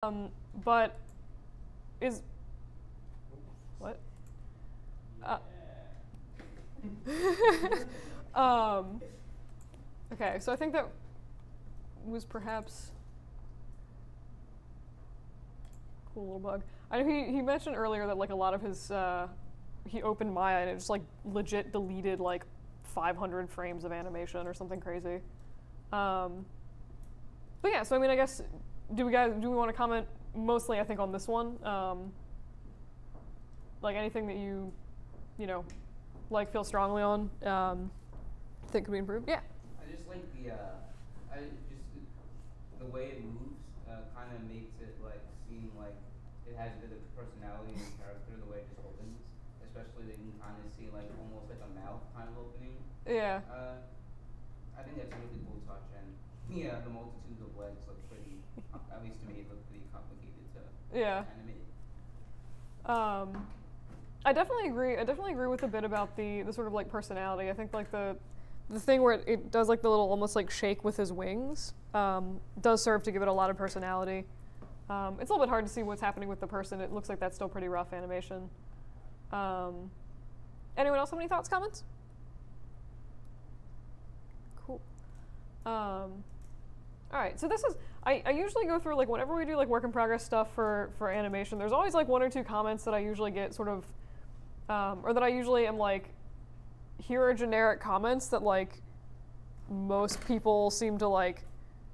But is what? Um, okay, so I think that was perhaps cool little bug. I know he mentioned earlier that like a lot of his he opened Maya and it just like legit deleted like 500 frames of animation or something crazy. But yeah, so I mean, I guess do we want to comment mostly I think on this one? Like anything that you know like feel strongly on think could be improved? Yeah. I just like the way it moves kind of makes it like seem like it has a bit of personality and character the way it just opens. Especially that you can kind of see like almost like a mouth kind of opening. Yeah. I think that's a really cool touch, and yeah, the multitude of legs look pretty. At least to me, it looked pretty complicated to animate. I definitely agree. I definitely agree with a bit about the sort of like personality. I think like the thing where it does like the little almost like shake with his wings does serve to give it a lot of personality. It's a little bit hard to see what's happening with the person. It looks like that's still pretty rough animation. Anyone else have any thoughts, comments? Cool. All right, so this is, I usually go through, like, whenever we do, like, work in progress stuff for animation, there's always, like, one or two comments that I usually get sort of, or that I usually am, like, here are generic comments that, like, most people seem to, like,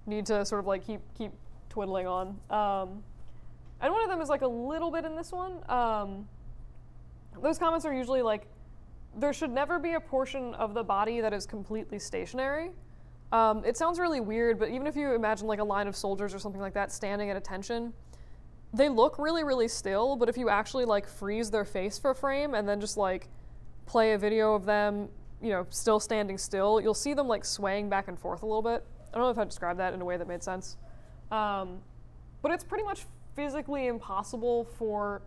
need to sort of, like, keep twiddling on. And one of them is, like, a little bit in this one. Those comments are usually, like, there should never be a portion of the body that is completely stationary. It sounds really weird, but even if you imagine like a line of soldiers or something like that standing at attention, they look really, really still, but if you actually like freeze their face for a frame and then just like play a video of them, you know, still standing still, you'll see them like swaying back and forth a little bit. I don't know if I described that in a way that made sense. But it's pretty much physically impossible for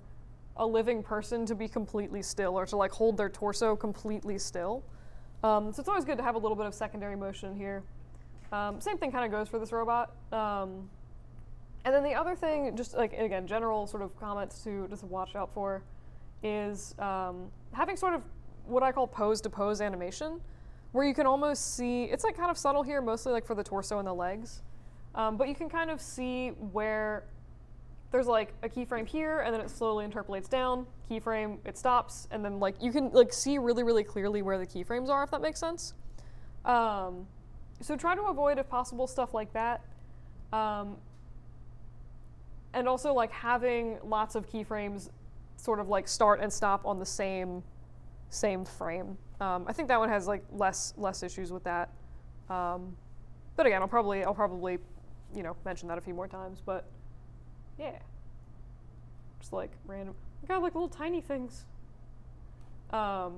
a living person to be completely still or to like hold their torso completely still. So it's always good to have a little bit of secondary motion here. Same thing kind of goes for this robot. And then the other thing, just like, again, general sort of comments to just watch out for is having sort of what I call pose-to-pose animation, where you can almost see, it's like kind of subtle here, mostly like for the torso and the legs, but you can kind of see where there's like a keyframe here, and then it slowly interpolates down, keyframe, it stops, and then like you can like see really, really clearly where the keyframes are, if that makes sense. So try to avoid, if possible, stuff like that. And also like having lots of keyframes sort of like start and stop on the same frame. I think that one has like less issues with that. But again, I'll probably you know mention that a few more times, but yeah, just like random. I got like little tiny things. But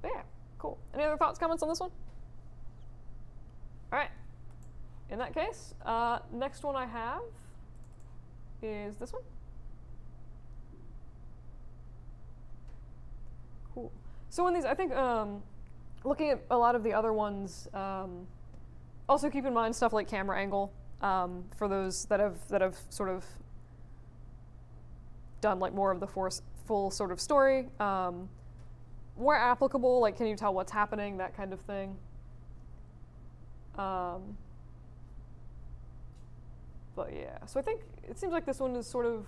yeah, cool. Any other thoughts, comments on this one? All right. In that case, next one I have is this one. Cool. So in these, I think looking at a lot of the other ones, also keep in mind stuff like camera angle for those that have sort of done like more of the full sort of story. Where applicable, like can you tell what's happening, that kind of thing. But yeah, so I think it seems like this one is sort of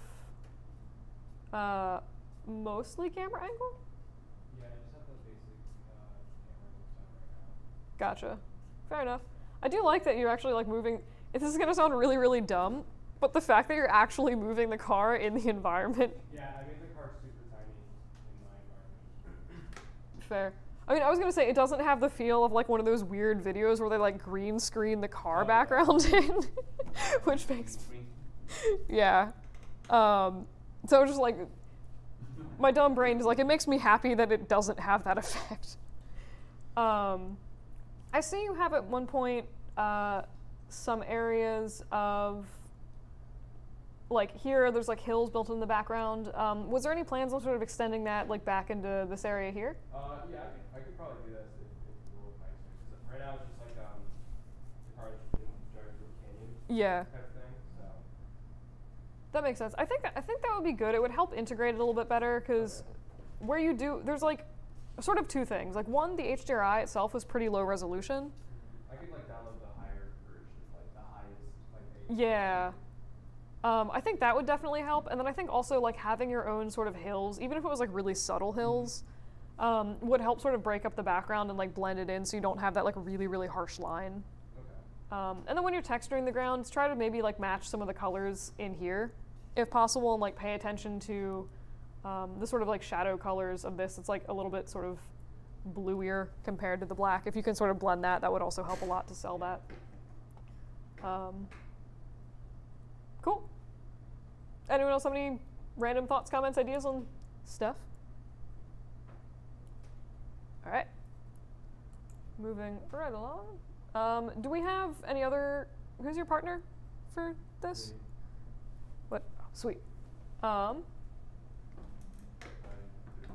mostly camera angle. Yeah, I just have the basic camera looks on right now. Gotcha. Fair enough. I do like that you're actually like moving. This is gonna sound really, really dumb, but the fact that you're actually moving the car in the environment. Yeah, I made the car super tiny in my environment. Fair. I mean, I was gonna say it doesn't have the feel of like one of those weird videos where they like green screen the car background in, which makes, yeah. So just like, my dumb brain is like, it makes me happy that it doesn't have that effect. I see you have at one point some areas of, like here, there's like hills built in the background. Was there any plans on sort of extending that like back into this area here? Yeah, I could probably do that if it will look nicer. Because right now it's just like the car that's drives through a canyon Yeah. type of thing. So That makes sense. I think that would be good. It would help integrate it a little bit better because where you do, there's like sort of two things. Like one, the HDRI itself is pretty low resolution. I could like download the higher version, like the highest, like Yeah. I think that would definitely help. And then I think also like having your own sort of hills, even if it was like really subtle hills, would help sort of break up the background and like blend it in so you don't have that like really, really harsh line. Okay. And then when you're texturing the grounds, try to maybe like match some of the colors in here if possible and like pay attention to the sort of like shadow colors of this. It's like a little bit sort of bluier compared to the black. If you can sort of blend that, that would also help a lot to sell that. Cool. Anyone else have any random thoughts, comments, ideas on stuff? All right. Moving right along. Do we have any other, who's your partner for this? Me. What? Oh, sweet. I didn't have anything to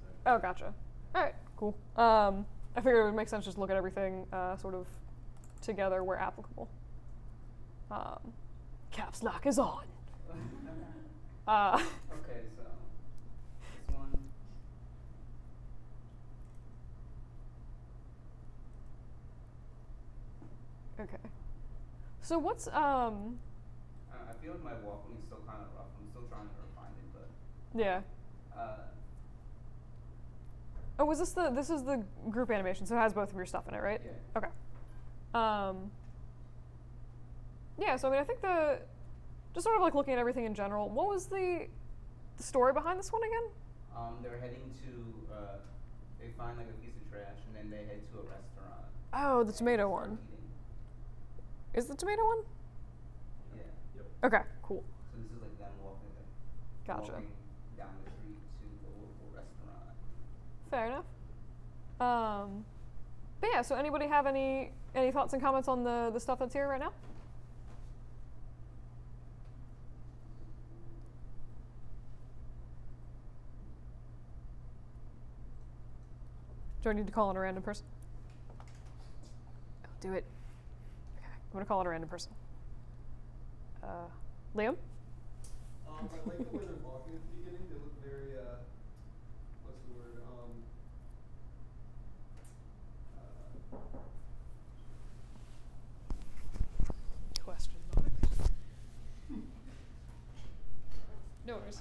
say. Oh, gotcha. All right, cool. I figured it would make sense just to look at everything sort of together where applicable. Caps lock is on. Okay, so this one. Okay. So what's I feel like my walking is still kind of rough. I'm still trying to refine it, but yeah. Oh, was this is the group animation, so it has both of your stuff in it, right? Yeah. Okay. Yeah, so I mean, I think just sort of like looking at everything in general, what was the story behind this one again? They're heading to, they find like a piece of trash and then they head to a restaurant. Oh, the and tomato start one. eating. Is the tomato one? Yeah. Yep. Okay, cool. So this is like them walking, Gotcha. walking down the street to the local restaurant. Fair enough. But yeah, so anybody have any thoughts and comments on the stuff that's here right now? Do I need to call in a random person? I'll do it. Okay, I'm gonna call it a random person. Liam? I like the way they're walking at the beginning. They look very, what's the word? Question mark. No worries.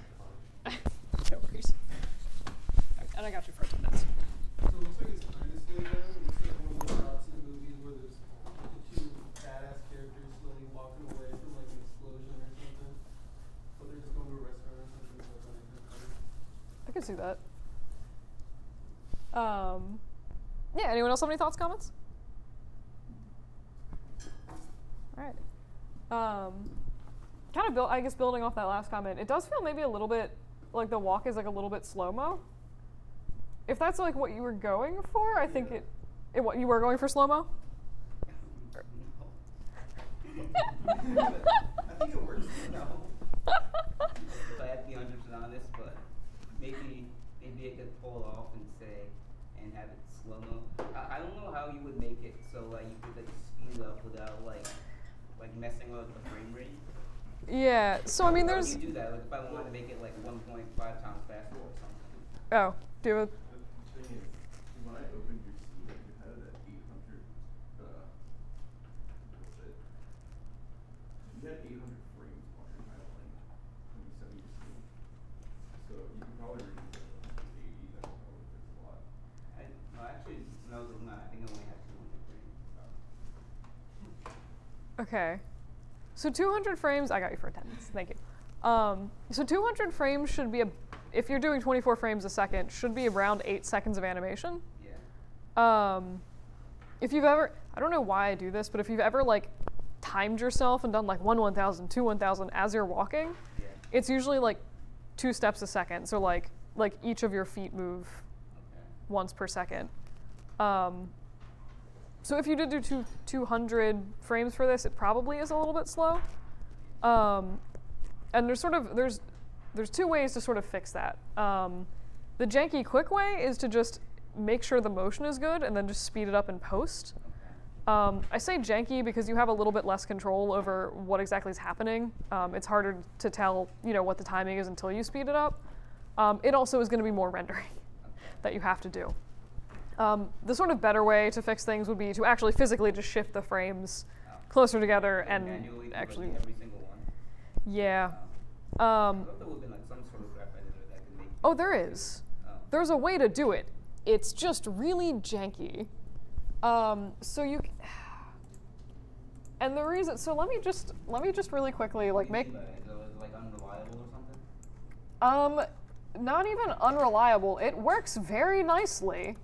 No worries. Alright, and I got you for 10 minutes. So it looks like it's kind of slowed down. It looks like one of those shots in the movies where there's the two badass characters slowly walking away from like an explosion or something. But they're just going to a restaurant or something. So it's not even funny. I can see that. Yeah, anyone else have any thoughts, comments? All right. Kind of I guess building off that last comment, it does feel maybe a little bit like the walk is like a little bit slow-mo. If that's like what you were going for, I think what you were going for slow-mo? I think it works. No. If I have to be 100% honest, but maybe I could pull it off and say and have it slow mo. I don't know how you would make it so like you could like speed it up without like messing with the frame rate. Yeah. So I mean, How there's. do you do that? Like if I wanted to make it like 1.5 times faster or something. Oh, do it. The thing is, when I opened your Steam, you had it at 800, what's it? You had 800 frames on your title link when you sent me your Steam. So you can probably reduce it to 80, that would probably fix a lot. Actually, no, I think I only have 200 frames. Okay. So 200 frames, I got you for attendance. Thank you. So 200 frames should be if you're doing 24 frames a second, should be around 8 seconds of animation. Yeah. If you've ever, I don't know why I do this, but if you've ever like timed yourself and done like 1/1000, 2/1000 as you're walking, Yeah. it's usually like 2 steps a second. So like each of your feet move Okay. once per second. So if you did do 200 frames for this, it probably is a little bit slow. And there's two ways to sort of fix that. The janky quick way is to just make sure the motion is good and then just speed it up in post. I say janky because you have a little bit less control over what exactly is happening. It's harder to tell, what the timing is until you speed it up. It also is going to be more rendering that you have to do. The sort of better way to fix things would be to actually physically just shift the frames closer together and manually do, actually. like, every single one. Yeah. I thought there would have been like some sort of graph editor that could make. Oh, there is. There's a way to do it. It's just really janky. So you, and the reason. So let me just really quickly What do you make. mean by it? Is it like unreliable or something? Not even unreliable. It works very nicely.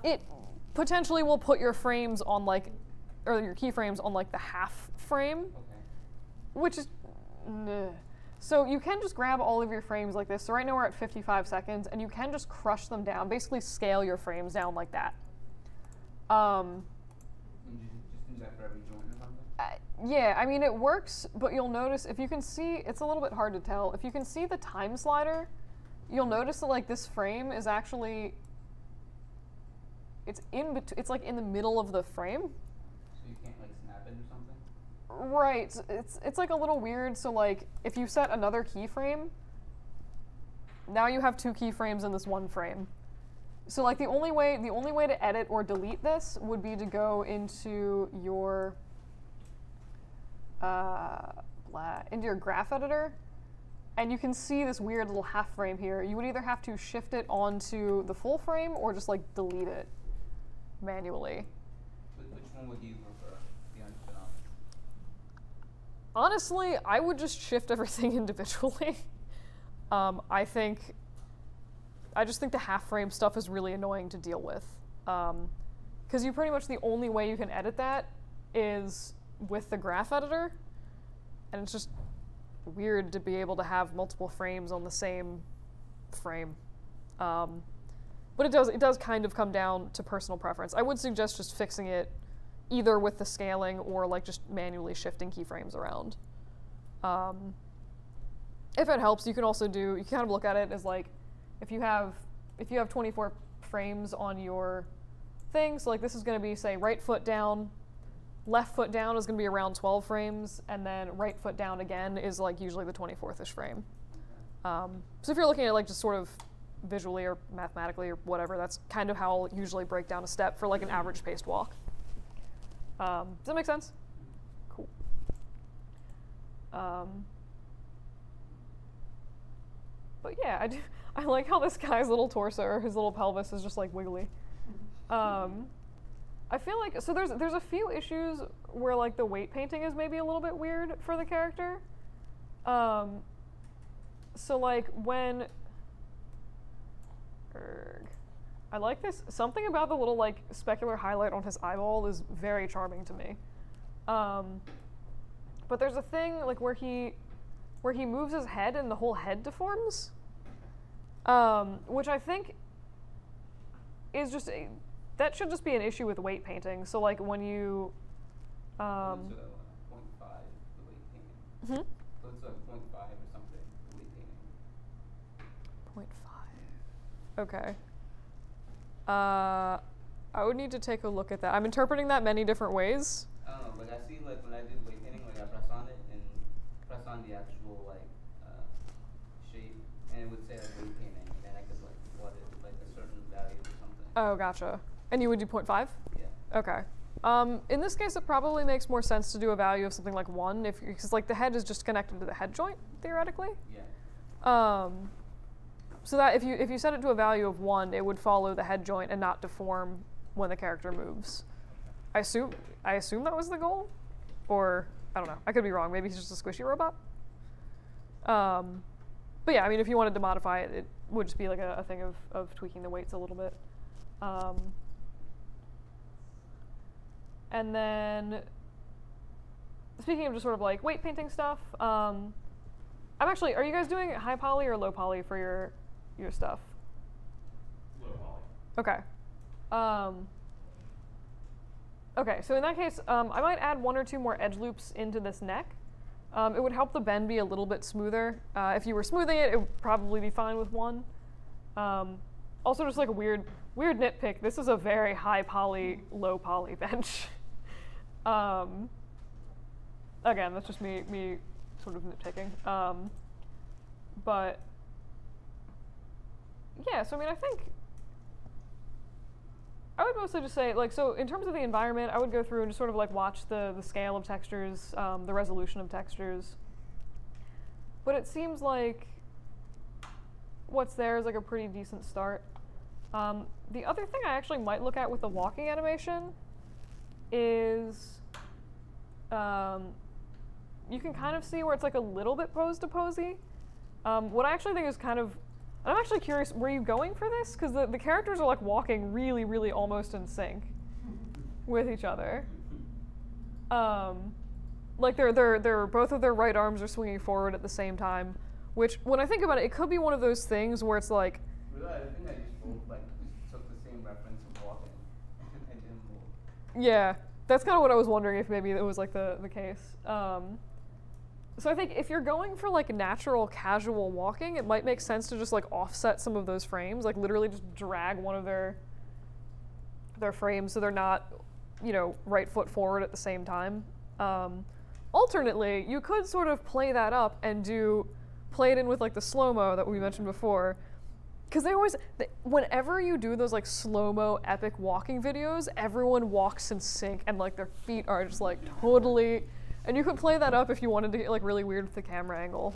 It potentially will put your frames on or your keyframes on the half frame, Okay. which is. So you can just grab all of your frames like this. So right now we're at 55 seconds, and you can just crush them down, basically scale your frames down like that. And you just use that for every joint or something? Yeah, I mean, it works, but you'll notice, if you can see, it's a little bit hard to tell. If you can see the time slider, you'll notice that this frame is actually, it's it's in the middle of the frame. So you can't snap it or something? Right, it's a little weird. So if you set another keyframe, now you have two keyframes in this one frame. So the only way to edit or delete this would be to go into your graph editor, and you can see this weird little half frame here. You would either have to shift it onto the full frame or just delete it manually. Which one would you prefer? The unspin-off? Honestly, I would just shift everything individually. I just think the half frame stuff is really annoying to deal with. Because you pretty much, the only way you can edit that is with the graph editor. And it's just weird to be able to have multiple frames on the same frame. But it does kind of come down to personal preference. I would suggest just fixing it either with the scaling or just manually shifting keyframes around. If it helps, you can also you kind of look at it as if you have 24 frames on your thing, so this is going to be, say, right foot down, left foot down is going to be around 12 frames, and then right foot down again is usually the 24th-ish frame. So if you're looking at just sort of visually or mathematically or whatever, that's kind of how I'll usually break down a step for an average paced walk. Does that make sense? Cool. But yeah, I like how this guy's little torso or his little pelvis is just wiggly. I feel so there's a few issues where the weight painting is maybe a little bit weird for the character. So when I like this, something about the little specular highlight on his eyeball is very charming to me. But there's a thing where he moves his head and the whole head deforms. Which I think is just that should just be an issue with weight painting. So when you So 0.5 the weight painting. So it's 0.5 or something, the weight painting. 0.5. Okay. I would need to take a look at that. I'm interpreting that many different ways. I don't know, I see when I do weight painting, I press on it and press on the actual shape, and it would say weight painting, and then I could plot it with a certain value or something. Oh, gotcha. And you would do 0.5? Yeah. Okay. In this case, it probably makes more sense to do a value of something like 1, because the head is just connected to the head joint, theoretically. Yeah. So that if you set it to a value of 1, it would follow the head joint and not deform when the character moves. I assume that was the goal, or I don't know. I could be wrong. Maybe he's just a squishy robot. But yeah, I mean, if you wanted to modify it, it would just be a thing of tweaking the weights a little bit. And then, speaking of just sort of weight painting stuff, are you guys doing high poly or low poly for your stuff? Low poly. Okay. Okay, so in that case, I might add 1 or 2 more edge loops into this neck. It would help the bend be a little bit smoother. If you were smoothing it, it would probably be fine with 1. Also, just a weird nitpick, this is a very high poly, low poly bench. Again, that's just me sort of nitpicking. But yeah, so I mean, I think I would mostly just say, like, so in terms of the environment, I would go through and just sort of like watch the scale of textures, the resolution of textures. But it seems like what's there is like a pretty decent start. The other thing I actually might look at with the walking animation is you can kind of see where it's like a little bit pose to posy. What I actually think is kind of, I'm actually curious, were you going for this? Because the characters are like walking really, really almost in sync with each other. Like they're both of their right arms are swinging forward at the same time, which when I think about it, it could be one of those things where it's like, Really, I think I just took the same reference of walking and didn't move. yeah, that's kind of what I was wondering, if maybe it was like the case. So I think if you're going for like natural casual walking, it might make sense to just like offset some of those frames, like literally just drag one of their frames so they're not, you know, right foot forward at the same time. Alternately, you could sort of play that up and play it in with like the slow-mo that we mentioned before. Because whenever you do those like slow-mo epic walking videos, everyone walks in sync and like their feet are just like totally, and you could play that up if you wanted to get like really weird with the camera angle.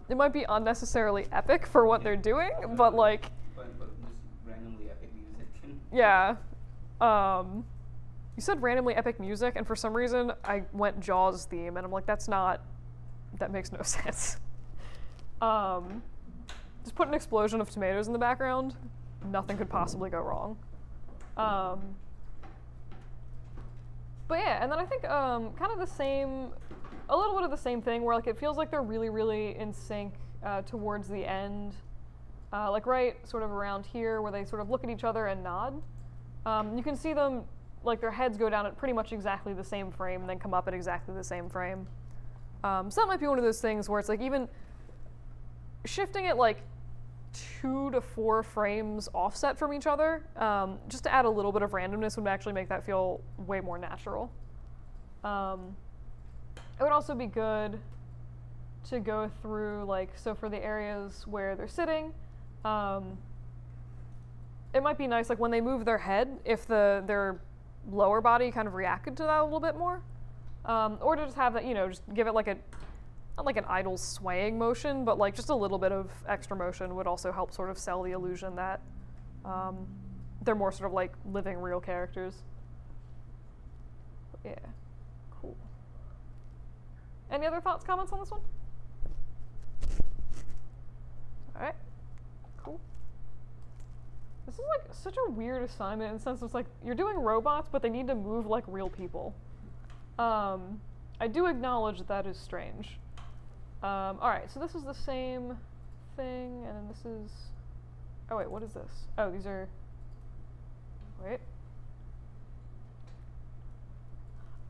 It might be unnecessarily epic for what they're doing, but like, But just randomly epic music. yeah. You said randomly epic music, and for some reason I went Jaws theme, and I'm like, that makes no sense. Just put an explosion of tomatoes in the background. Nothing could possibly go wrong. But yeah, and then I think kind of the same, a little bit of the same thing where like it feels like they're really, really in sync towards the end. Like right sort of around here where they sort of look at each other and nod. You can see them, like their heads go down at pretty much exactly the same frame and then come up at exactly the same frame. So that might be one of those things where it's like even shifting it like 2 to 4 frames offset from each other, just to add a little bit of randomness would actually make that feel way more natural. It would also be good to go through, like, so for the areas where they're sitting, it might be nice, like when they move their head, if their lower body kind of reacted to that a little bit more, or to just have that, you know, just give it like not like an idle swaying motion, but like just a little bit of extra motion would also help sort of sell the illusion that they're more sort of like living real characters. Yeah, cool. Any other thoughts, comments on this one? All right, cool. This is like such a weird assignment in the sense it's like you're doing robots, but they need to move like real people. I do acknowledge that is strange. All right, so this is the same thing, and then this is, oh wait, what is this? Oh, these are, wait.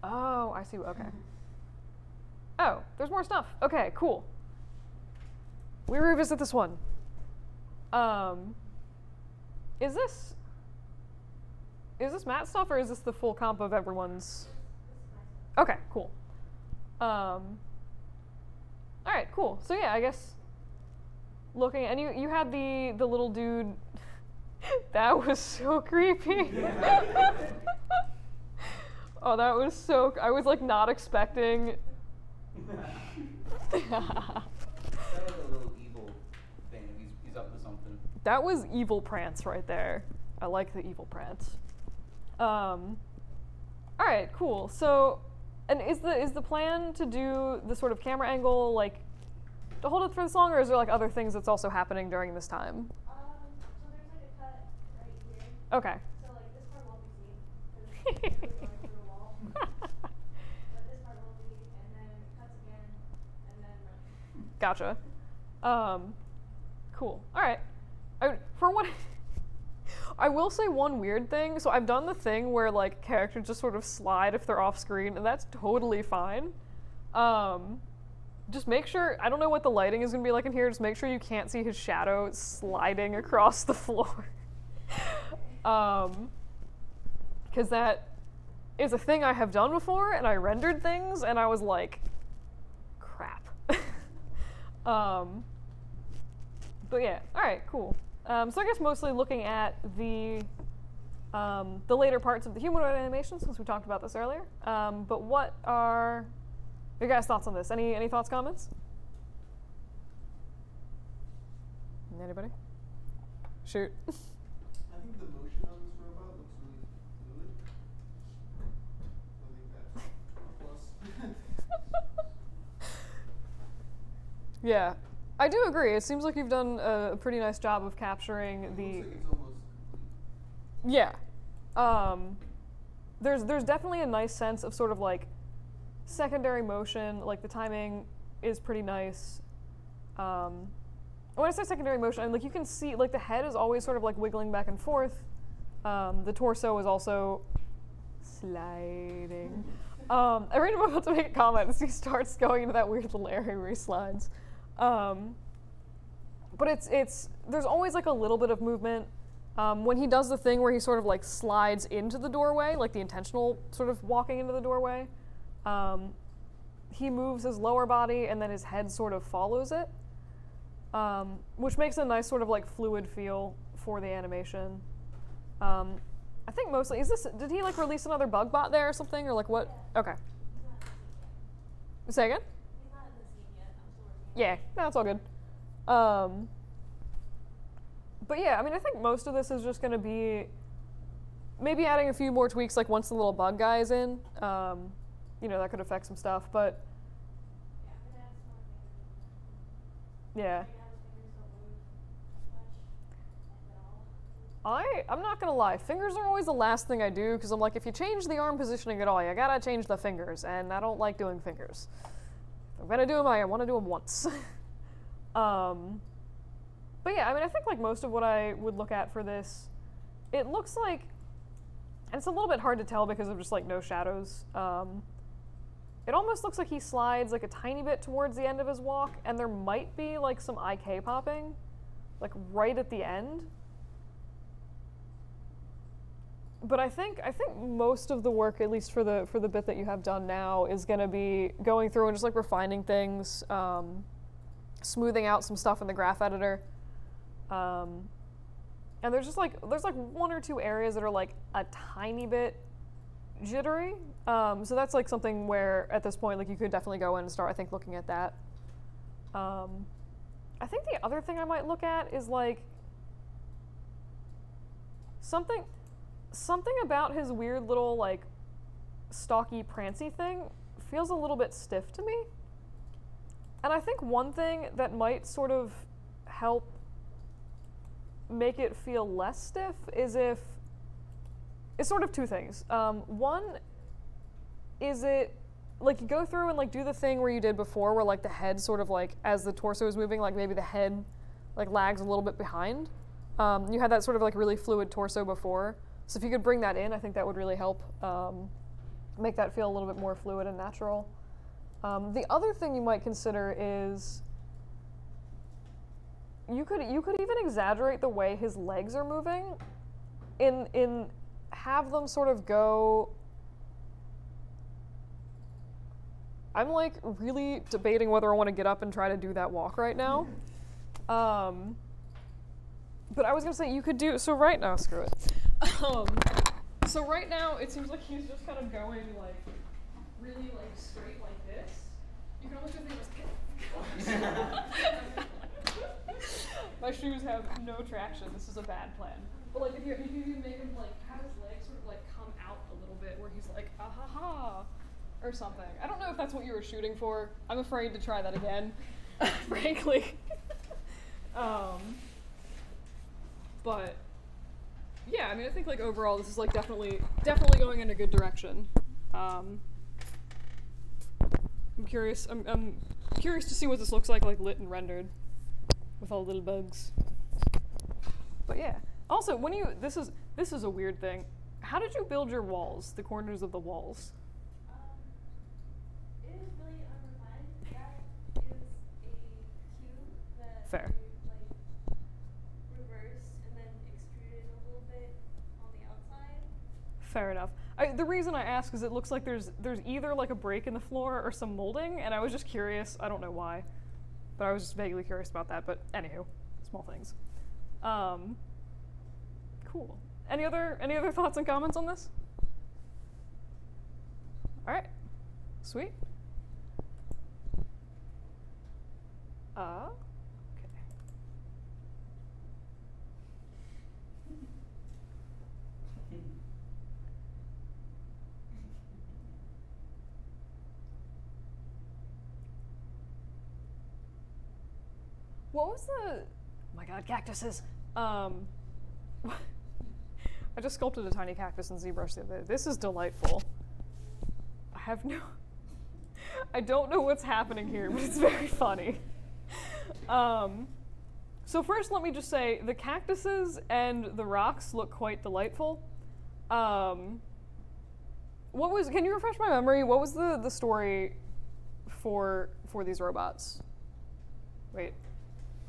Oh, I see, okay. Oh, there's more stuff. Okay, cool. We revisit this one. Is this Matt stuff, or is this the full comp of everyone's? Okay, cool. All right, cool. So yeah, I guess looking, and you had the little dude. That was so creepy. Oh, that was so. I was like not expecting. That was a little evil thing. He's up to something. That was evil prance right there. I like the evil prance. All right, cool. So, and is the plan to do the sort of camera angle like to hold it for this long, or is there like other things that's also happening during this time? So there's like a cut right here. Okay. So like this part won't be seen because it's really going through the wall. But this part will be, and then it cuts again, and then. Gotcha. Cool. All right. I will say one weird thing. So I've done the thing where like characters just sort of slide if they're off screen, and that's totally fine. Just make sure, I don't know what the lighting is gonna be like in here, just make sure you can't see his shadow sliding across the floor. Because that is a thing I have done before, and I rendered things, and I was like, crap. But yeah, all right, cool. So I guess mostly looking at the later parts of the humanoid animation, since we talked about this earlier. But what are your guys' thoughts on this? Any thoughts, comments? Anybody? Shoot. I think the motion on this robot looks really fluid. I think that's a plus. Yeah, I do agree. It seems like you've done a pretty nice job of capturing It the. looks like it's almost Yeah. There's definitely a nice sense of sort of like secondary motion. Like the timing is pretty nice. When I say secondary motion, I mean, like you can see like the head is always sort of like wiggling back and forth. The torso is also sliding. Every time I'm about to make a comment, he starts going into that weird little area where he slides. But it's there's always like a little bit of movement. When he does the thing where he sort of like slides into the doorway, like the intentional sort of walking into the doorway, he moves his lower body and then his head sort of follows it, which makes a nice sort of like fluid feel for the animation. I think mostly, did he like release another bug bot there or something, or like what? Okay. Say again? He's not in the scene yet. I'm still working. Yeah, that's all good. But yeah, I mean, I think most of this is just going to be maybe adding a few more tweaks, like once the little bug guy is in. You know, that could affect some stuff, but Yeah, I'm gonna add some more fingers. yeah. Right now his fingers don't move much, if at all. I'm not gonna lie, fingers are always the last thing I do, because I'm like, if you change the arm positioning at all, you gotta change the fingers, and I don't like doing fingers. If I'm gonna do them, I want to do them once. But yeah, I mean, I think like most of what I would look at for this, it looks like, and it's a little bit hard to tell because of just like no shadows. It almost looks like he slides like a tiny bit towards the end of his walk, and there might be like some IK popping, like right at the end. But I think most of the work, at least for the bit that you have done now, is going to be going through and just like refining things, smoothing out some stuff in the graph editor. And there's like one or two areas that are like a tiny bit jittery. So that's like something where at this point, like you could definitely go in and start, I think, looking at that. I think the other thing I might look at is like something about his weird little like stocky prancy thing feels a little bit stiff to me. And I think one thing that might sort of help make it feel less stiff is if it's sort of two things. One is it like you go through and like do the thing where you did before, where like the head sort of like as the torso is moving, like maybe the head like lags a little bit behind. You had that sort of like really fluid torso before, so if you could bring that in, I think that would really help make that feel a little bit more fluid and natural. The other thing you might consider is you could even exaggerate the way his legs are moving, in have them sort of go. I'm like really debating whether I want to get up and try to do that walk right now. But I was gonna say you could do so right now. Screw it. So right now it seems like he's just kind of going like really like straight like this. You can almost just think my shoes have no traction. This is a bad plan. But like if you make him like have his legs sort of like come out a little bit, where he's like ah ha ha, or something. I don't know if that's what you were shooting for. I'm afraid to try that again, frankly. But yeah, I mean, I think like overall this is like definitely going in a good direction. I'm curious to see what this looks like lit and rendered with all the little bugs. But yeah. Also, when this is a weird thing. How did you build your walls, the corners of the walls? It is really unrefined. That is a cube that Fair. I like reversed and then extruded a little bit on the outside. Fair enough. the reason I ask is it looks like there's either like a break in the floor or some molding, and I was just curious. I don't know why, but I was just vaguely curious about that. But anywho, small things. Cool. Any other thoughts and comments on this? All right. Sweet. Okay. What was the? Oh my God, cactuses. I just sculpted a tiny cactus in ZBrush the other day. This is delightful. I have no. I don't know what's happening here, but it's very funny. So first, let me just say the cactuses and the rocks look quite delightful. Can you refresh my memory? What was the story for these robots? Wait.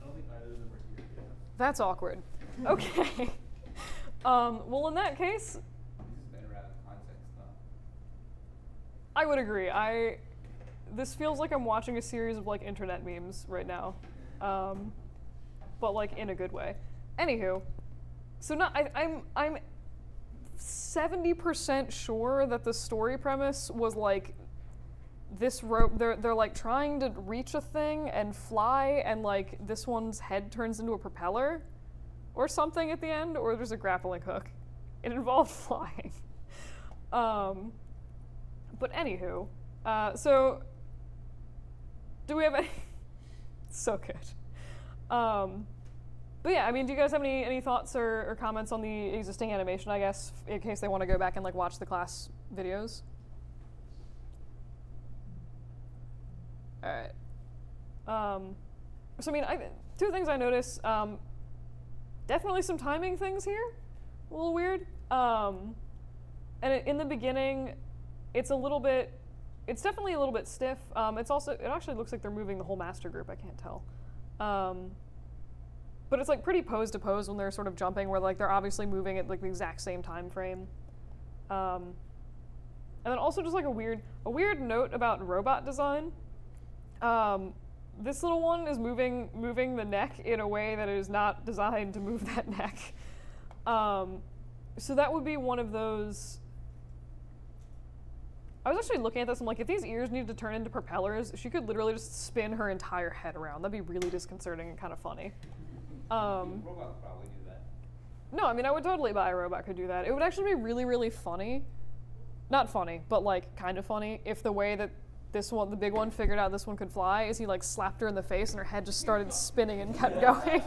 I don't think either of them are here yet. That's awkward. Okay. Well, in that case, This has been around context, though. I would agree. This feels like I'm watching a series of like internet memes right now, but like in a good way. Anywho, so I'm 70% sure that the story premise was like this rope. They're like trying to reach a thing and fly, and like this one's head turns into a propeller, or something at the end, or there's a grappling hook. It involved flying. But anywho, so. Do we have any? So good. But yeah, I mean, do you guys have any thoughts or comments on the existing animation, I guess, in case they want to go back and like watch the class videos? All right. So I mean, two things I notice. Definitely some timing things here, a little weird. And in the beginning, it's definitely a little bit stiff. It actually looks like they're moving the whole master group. I can't tell. But it's like pretty pose to pose when they're sort of jumping, where like they're obviously moving at like the exact same time frame. And then also just like a weird note about robot design. This little one is moving the neck in a way that is not designed to move that neck. So that would be one of those. I was actually looking at this, I'm like, if these ears needed to turn into propellers, she could literally just spin her entire head around. That'd be really disconcerting and kind of funny. Robots probably do that. No, I mean, I would totally buy a robot could do that. It would actually be really, really funny. Not funny, but like kind of funny if the way that this one, the big one, figured out this one could fly is he like slapped her in the face and her head just started spinning and kept going.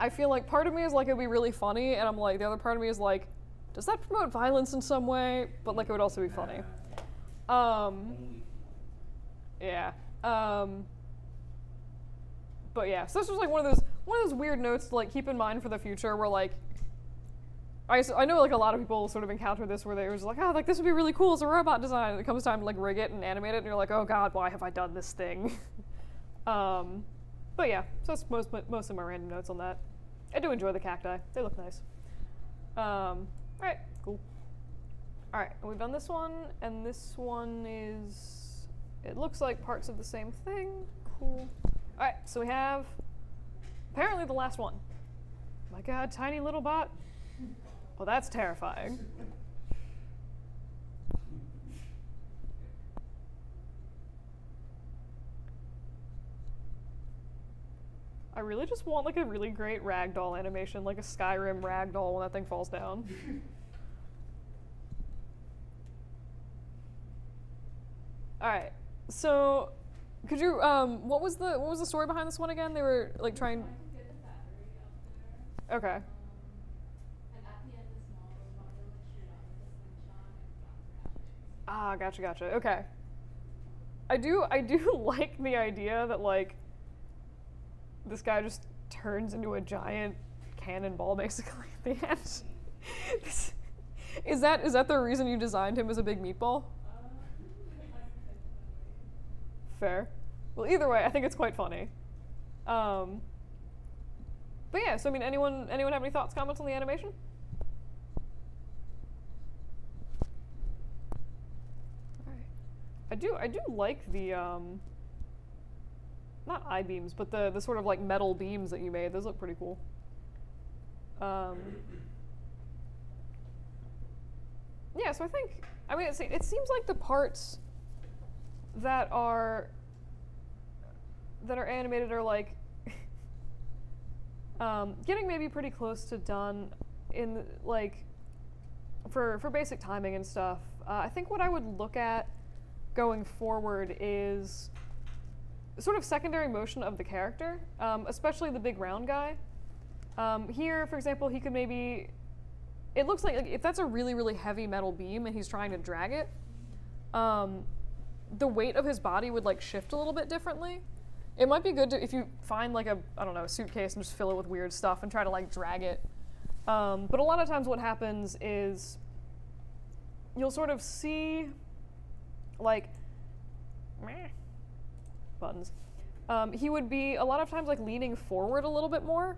I feel like part of me is like, it'd be really funny, and I'm like, the other part of me is like, does that promote violence in some way? But like, it would also be funny. Yeah. But yeah, so this was like one of those weird notes to like keep in mind for the future, where like, I know like a lot of people sort of encounter this where they were just like, oh, like this would be really cool as a robot design, and it comes time to like rig it and animate it, and you're like, oh god, why have I done this thing? But yeah, so that's most of my random notes on that. I do enjoy the cacti; they look nice. Alright, cool. Alright, we've done this one, and this one is, it looks like parts of the same thing. Cool. Alright, so we have apparently the last one. Oh my god, tiny little bot. Well, that's terrifying. I really just want like a really great ragdoll animation, like a Skyrim ragdoll when that thing falls down. All right, so could you what was the story behind this one again? They were like trying. To get the battery out there. Okay. And at the end, the small robot will like shoot out with a slingshot and bounce around. Ah, gotcha. Okay. I do like the idea that like this guy just turns into a giant cannonball basically at the end. Is that the reason you designed him as a big meatball? Fair. Well, either way, I think it's quite funny. But yeah, so I mean, anyone have any thoughts, comments on the animation? I do like the not I-beams, but the sort of like metal beams that you made. Those look pretty cool. Yeah, so I mean, it seems like the parts that are animated are like getting maybe pretty close to done in like for basic timing and stuff. I think what I would look at going forward is sort of secondary motion of the character, especially the big round guy. Here, for example, he could maybe, it looks like if that's a really, really heavy metal beam and he's trying to drag it, the weight of his body would like shift a little bit differently. It might be good to, if you find like a, I don't know, a suitcase and just fill it with weird stuff and try to like drag it. But a lot of times what happens is you'll sort of see like, buttons. He would be a lot of times like leaning forward a little bit more,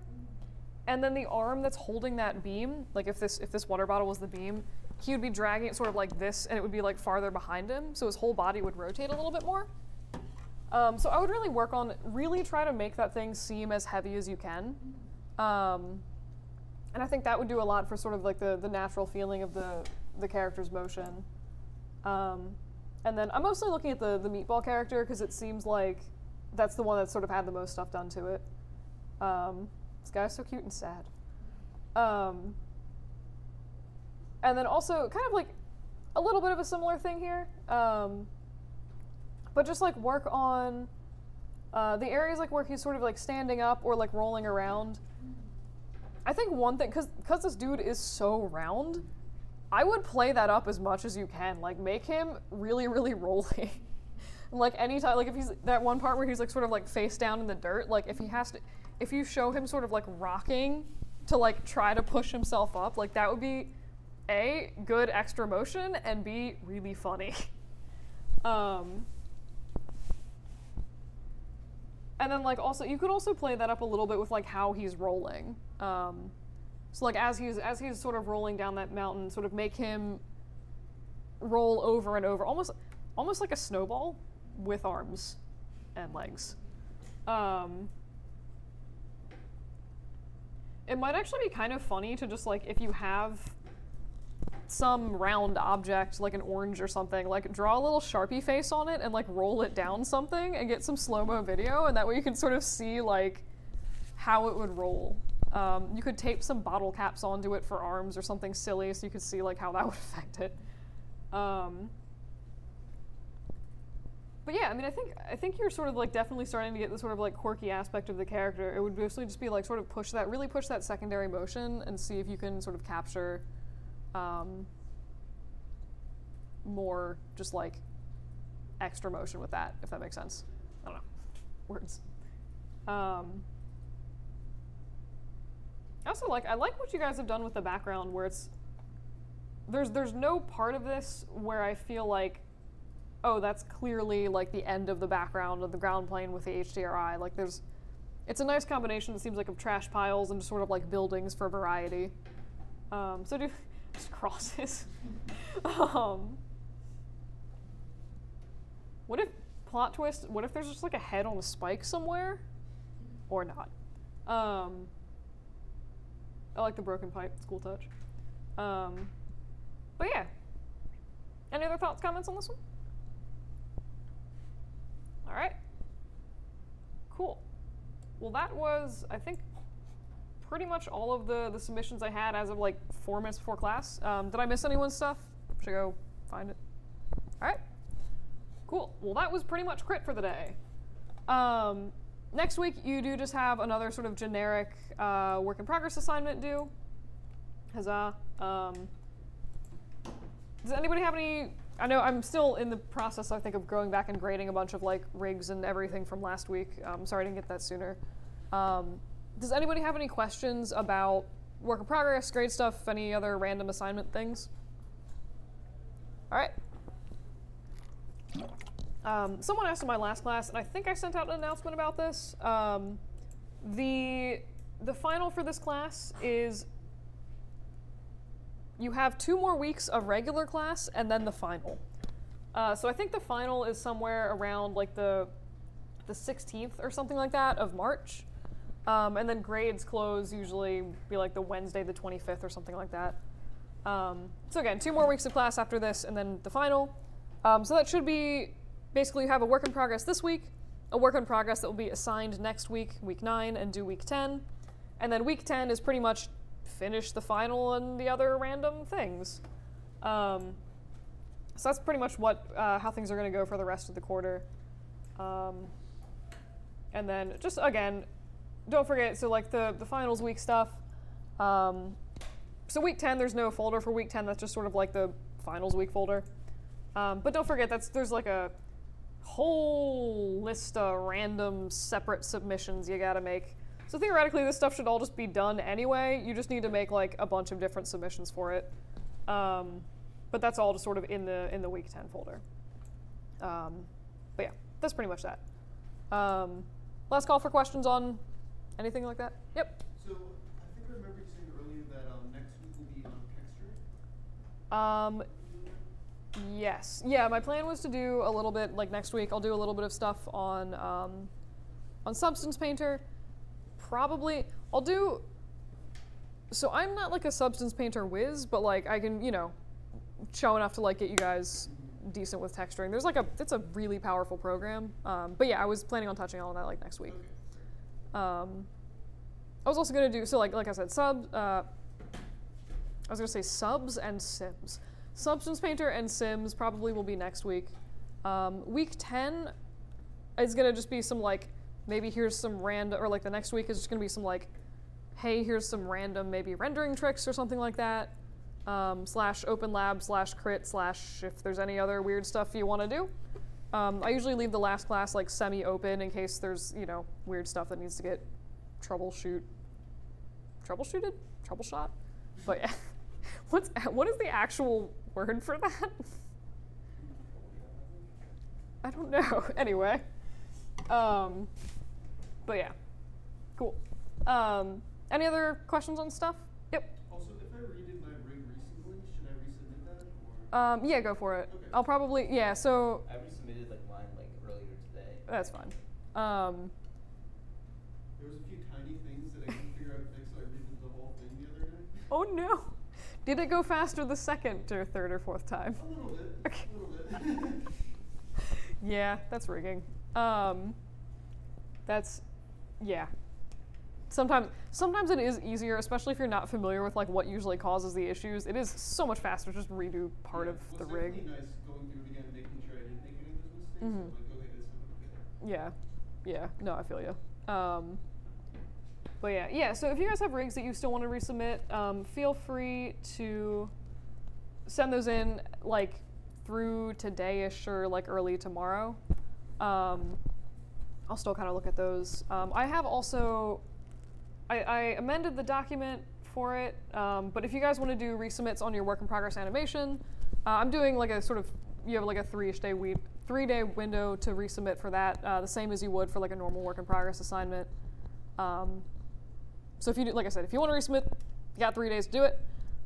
and then the arm that's holding that beam, like if this water bottle was the beam, he would be dragging it sort of like this, and it would be like farther behind him, so his whole body would rotate a little bit more. So I would really work on, really try to make that thing seem as heavy as you can. And I think that would do a lot for sort of like the natural feeling of the character's motion. And then I'm mostly looking at the meatball character because it seems like that's the one that sort of had the most stuff done to it. This guy's so cute and sad. And then also kind of like a little bit of a similar thing here. But just like work on the areas like where he's sort of like standing up or like rolling around. I think one thing, because this dude is so round, I would play that up as much as you can. Like make him really, really rolly. Like anytime, like if he's that one part where he's like sort of like face down in the dirt, like if you show him sort of like rocking to like try to push himself up, like that would be A, good extra motion, and B, really funny. And then like also, you could also play that up a little bit with like how he's rolling. So like as he's sort of rolling down that mountain, sort of make him roll over and over, almost like a snowball with arms and legs. It might actually be kind of funny to just like, if you have some round object, like an orange or something, like draw a little Sharpie face on it and like roll it down something and get some slow-mo video, and that way you can sort of see like how it would roll. You could tape some bottle caps onto it for arms or something silly so you could see like how that would affect it. But yeah, I mean, I think you're sort of like definitely starting to get the sort of like quirky aspect of the character. It would basically just be like sort of really push that secondary motion and see if you can sort of capture more just like extra motion with that, if that makes sense. I don't know. Words. Also, like, I like what you guys have done with the background, where it's there's no part of this where I feel like, oh, that's clearly like the end of the background of the ground plane with the HDRI. Like it's a nice combination, it seems like, of trash piles and just sort of like buildings for variety. So do just crosses. What if, plot twist, what if there's just like a head on a spike somewhere? Or not. I like the broken pipe, it's a cool touch. But yeah. Any other thoughts, comments on this one? All right. Cool. Well, that was, I think, pretty much all of the submissions I had as of like 4 minutes before class. Did I miss anyone's stuff? Should I go find it? All right. Cool. Well, that was pretty much crit for the day. Next week, you do just have another sort of generic work in progress assignment due. Huzzah. Does anybody have any? I know I'm still in the process, I think, of going back and grading a bunch of like rigs and everything from last week. Sorry I didn't get that sooner. Does anybody have any questions about work in progress, grade stuff, any other random assignment things? All right. Someone asked in my last class, and I think I sent out an announcement about this. The final for this class is you have 2 more weeks of regular class and then the final. So I think the final is somewhere around like the 16th or something like that of March. And then grades close usually be like the Wednesday the 25th or something like that. So again, 2 more weeks of class after this and then the final. So that should be basically you have a work in progress this week, a work in progress that will be assigned next week, week 9, and do week 10. And then week 10 is pretty much finish the final and the other random things. So that's pretty much what how things are going to go for the rest of the quarter. And then just again, don't forget, so like the finals week stuff. So week 10, there's no folder for week 10. That's just sort of like the finals week folder. But don't forget, there's like a whole list of random separate submissions you gotta make. So theoretically, this stuff should all just be done anyway. You just need to make like a bunch of different submissions for it. But that's all just sort of in the week 10 folder. But yeah, that's pretty much that. Last call for questions on anything like that? Yep. So I think I remember you saying earlier that next week will be on texture. Yes. Yeah, my plan was to do a little bit, like next week, I'll do a little bit of stuff on Substance Painter. Probably, I'll do, so I'm not like a Substance Painter whiz, but like I can, show enough to like get you guys decent with texturing. There's like it's a really powerful program. But yeah, I was planning on touching on that like next week. Okay. I was also gonna do, so like I said, I was gonna say subs and sims. Substance Painter and Sims probably will be next week. Week 10 is gonna just be some like, maybe here's some random, or like the next week is just gonna be some like, hey, here's some random maybe rendering tricks or something like that. / open lab / crit / if there's any other weird stuff you wanna do. I usually leave the last class like semi-open in case there's, weird stuff that needs to get troubleshot? But yeah. What is the actual word for that? I don't know. Anyway. But yeah. Cool. Any other questions on stuff? Yep. Also, if I redid my rig recently, should I resubmit that? Or? Yeah, go for it. Okay. I'll probably, yeah, so. I resubmitted like mine like earlier today. That's fine. There was a few tiny things that I couldn't figure out how to fix, so I redid the whole thing the other day. Oh no. Did it go faster the second or third or fourth time? A little bit. Okay. A little bit. Yeah, that's rigging. Yeah. Sometimes it is easier, especially if you're not familiar with like what usually causes the issues. It is so much faster to just redo part of the rig. It's definitely nice going through it again, making sure I didn't make any of those mistakes. Mhm. So like, okay, this is okay. Yeah. No, I feel you. But yeah. So if you guys have rigs that you still want to resubmit, feel free to send those in like through today-ish or like early tomorrow. I'll still kind of look at those. I have also, I amended the document for it, but if you guys want to do resubmits on your work in progress animation, I'm doing like a sort of, you have like a 3-day window to resubmit for that, the same as you would for like a normal work in progress assignment. So if you do, like I said, if you want to resubmit, you got 3 days to do it.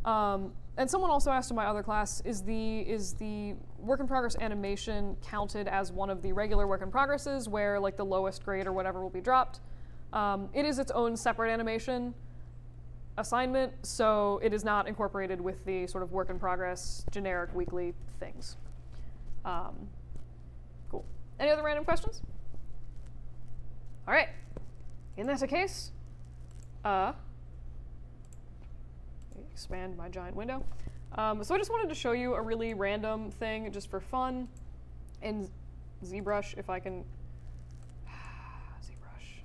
And someone also asked in my other class, is the work in progress animation counted as one of the regular work in progresses where like the lowest grade or whatever will be dropped? It is its own separate animation assignment, so it is not incorporated with the sort of work in progress generic weekly things. Cool. Any other random questions? All right. In that case, expand my giant window. So I just wanted to show you a really random thing just for fun in ZBrush, if I can. ZBrush.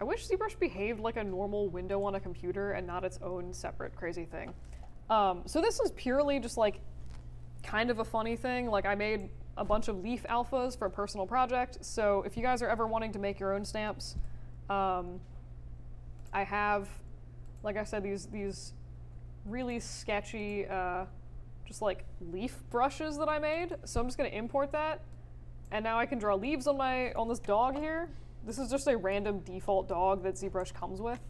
I wish ZBrush behaved like a normal window on a computer and not its own separate crazy thing. So this is purely just like kind of a funny thing. Like I made a bunch of leaf alphas for a personal project. So if you guys are ever wanting to make your own stamps, I have, like I said, these really sketchy, just like leaf brushes that I made. So I'm just gonna import that, and now I can draw leaves on this dog here. This is just a random default dog that ZBrush comes with.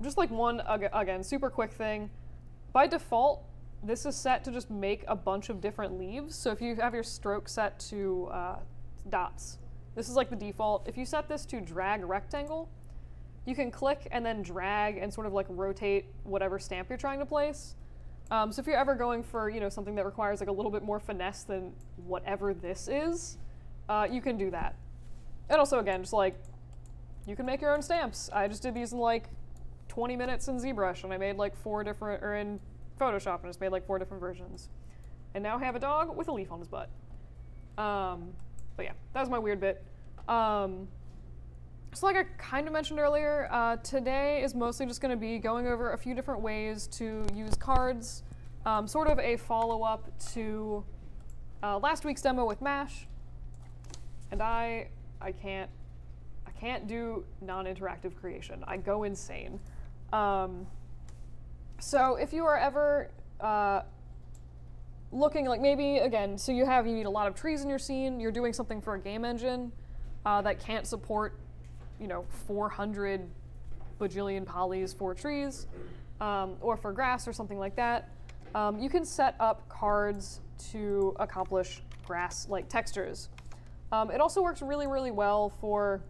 Just like one again super quick thing. By default, this is set to just make a bunch of different leaves. So if you have your stroke set to dots, this is like the default. If you set this to drag rectangle, you can click and then drag and sort of like rotate whatever stamp you're trying to place. So if you're ever going for, you know, something that requires like a little bit more finesse than whatever this is, you can do that. And also, again, just like, you can make your own stamps. I just did these in like 20 minutes in ZBrush, and I made like 4 different, or in Photoshop, and just made like 4 different versions. And now I have a dog with a leaf on his butt. But yeah, that was my weird bit. So like I kind of mentioned earlier, today is mostly just going to be going over a few different ways to use cards, sort of a follow-up to last week's demo with MASH. And I can't do non-interactive creation. I go insane. So if you are ever looking, like maybe, again, so you need a lot of trees in your scene, you're doing something for a game engine that can't support, you know, 400 bajillion polys for trees, or for grass or something like that, you can set up cards to accomplish grass-like textures. It also works really, really well for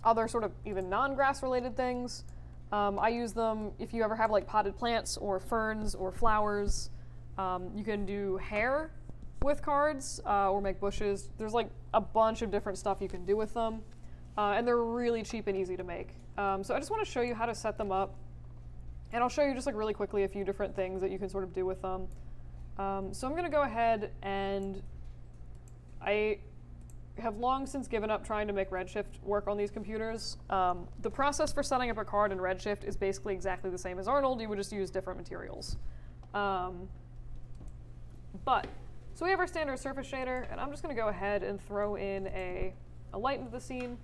other sort of even non-grass related things. I use them if you ever have like potted plants or ferns or flowers. You can do hair with cards or make bushes. There's like a bunch of different stuff you can do with them. And they're really cheap and easy to make. So I just want to show you how to set them up. And I'll show you just like really quickly a few different things that you can sort of do with them. So I'm going to go ahead and I have long since given up trying to make Redshift work on these computers. The process for setting up a card in Redshift is basically exactly the same as Arnold. You would just use different materials. So we have our standard surface shader, and I'm just going to go ahead and throw in a light into the scene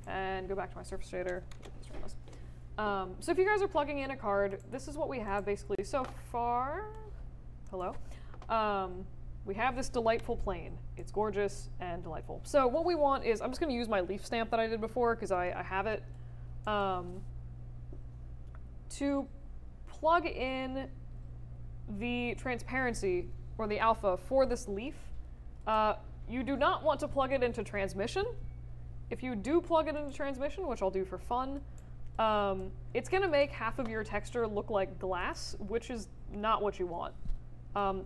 and go back to my surface shader. So if you guys are plugging in a card, this is what we have basically so far. Hello. We have this delightful plane. It's gorgeous and delightful. So what we want is, I'm just going to use my leaf stamp that I did before because I have it, to plug in the transparency or the alpha for this leaf. You do not want to plug it into transmission. If you do plug it into transmission, which I'll do for fun, it's going to make half of your texture look like glass, which is not what you want.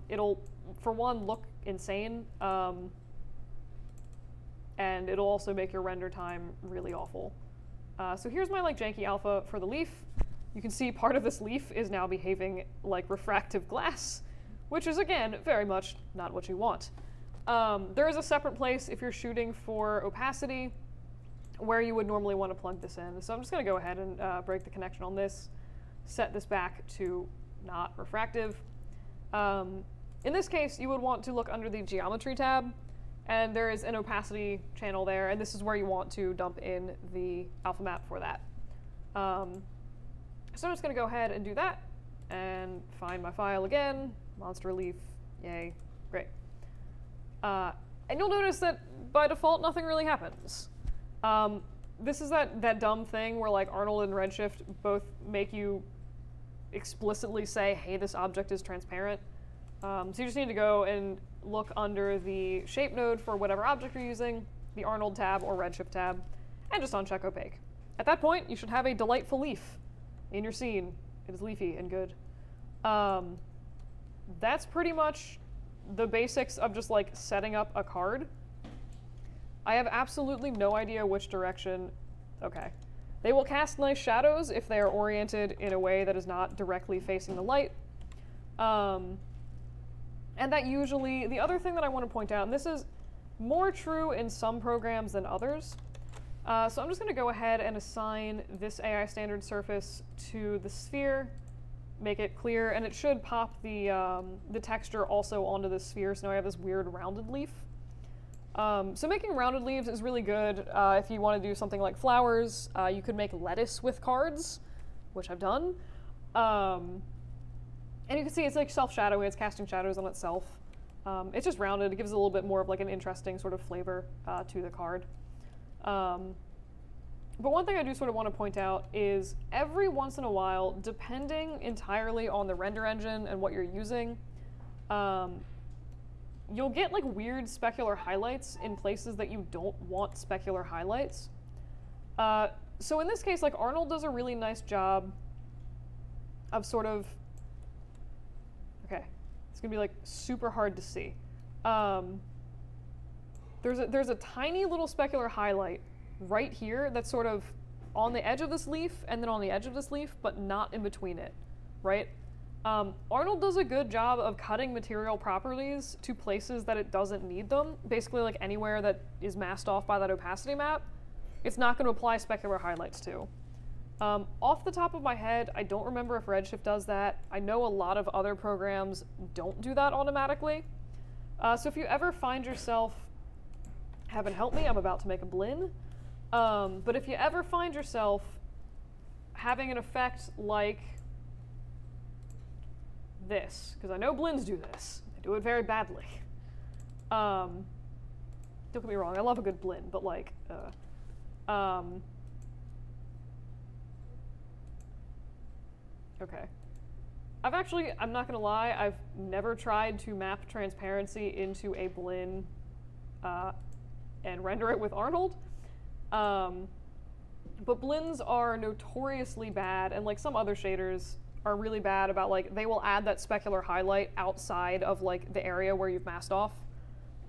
It'll, for one, look insane, and it'll also make your render time really awful. So here's my like janky alpha for the leaf. You can see part of this leaf is now behaving like refractive glass, which is, again, very much not what you want. There is a separate place if you're shooting for opacity where you would normally want to plug this in. So I'm just going to go ahead and break the connection on this, set this back to not refractive. In this case, you would want to look under the geometry tab, and there is an opacity channel there, and this is where you want to dump in the alpha map for that. So I'm just going to go ahead and do that, and find my file again, monster leaf, yay, great. And you'll notice that by default, nothing really happens. This is that dumb thing where like Arnold and Redshift both make you explicitly say, hey, this object is transparent. So you just need to go and look under the shape node for whatever object you're using, the Arnold tab or Redshift tab, and just uncheck opaque. At that point, you should have a delightful leaf in your scene. It is leafy and good. That's pretty much the basics of just like setting up a card. I have absolutely no idea which direction. Okay. They will cast nice shadows if they are oriented in a way that is not directly facing the light. And that usually, the other thing that I want to point out, and this is more true in some programs than others, so I'm just going to go ahead and assign this AI standard surface to the sphere, make it clear, and it should pop the texture also onto the sphere, so now I have this weird rounded leaf. So making rounded leaves is really good if you want to do something like flowers. You could make lettuce with cards, which I've done. And you can see it's like self-shadowing, it's casting shadows on itself. It's just rounded, it gives it a little bit more of like an interesting sort of flavor to the card. But one thing I do sort of want to point out is every once in a while, depending entirely on the render engine and what you're using, you'll get like weird specular highlights in places that you don't want specular highlights. So in this case, like Arnold does a really nice job of sort of, okay, it's gonna be like super hard to see. There's a tiny little specular highlight right here that's sort of on the edge of this leaf and then on the edge of this leaf, but not in between it, right? Arnold does a good job of cutting material properties to places that it doesn't need them. Basically, like anywhere that is masked off by that opacity map, it's not going to apply specular highlights to. Off the top of my head, I don't remember if Redshift does that. I know a lot of other programs don't do that automatically. So if you ever find yourself, heaven help me, I'm about to make a blin. But if you ever find yourself having an effect like this, because I know blins do this. They do it very badly. Don't get me wrong, I love a good blin, but like, okay. I'm not gonna lie, I've never tried to map transparency into a blin and render it with Arnold. But blins are notoriously bad, and like some other shaders are really bad about like, they will add that specular highlight outside of like the area where you've masked off.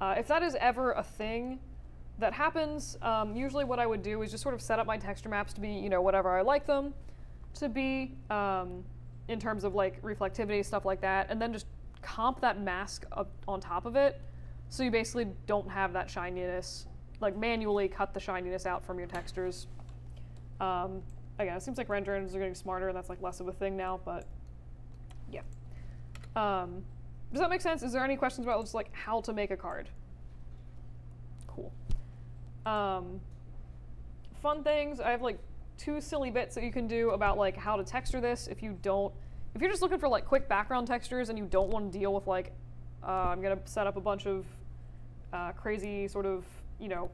If that is ever a thing that happens, usually what I would do is just sort of set up my texture maps to be, you know, whatever I like them to be, in terms of like reflectivity, stuff like that, and then just comp that mask up on top of it, so you basically don't have that shininess, like manually cut the shininess out from your textures. Again, it seems like render engines are getting smarter and that's like less of a thing now, but yeah. Does that make sense? Is there any questions about just like how to make a card? Cool. Fun things, I have like 2 silly bits that you can do about like how to texture this if you're just looking for like quick background textures and you don't want to deal with like, I'm gonna set up a bunch of crazy sort of, you know,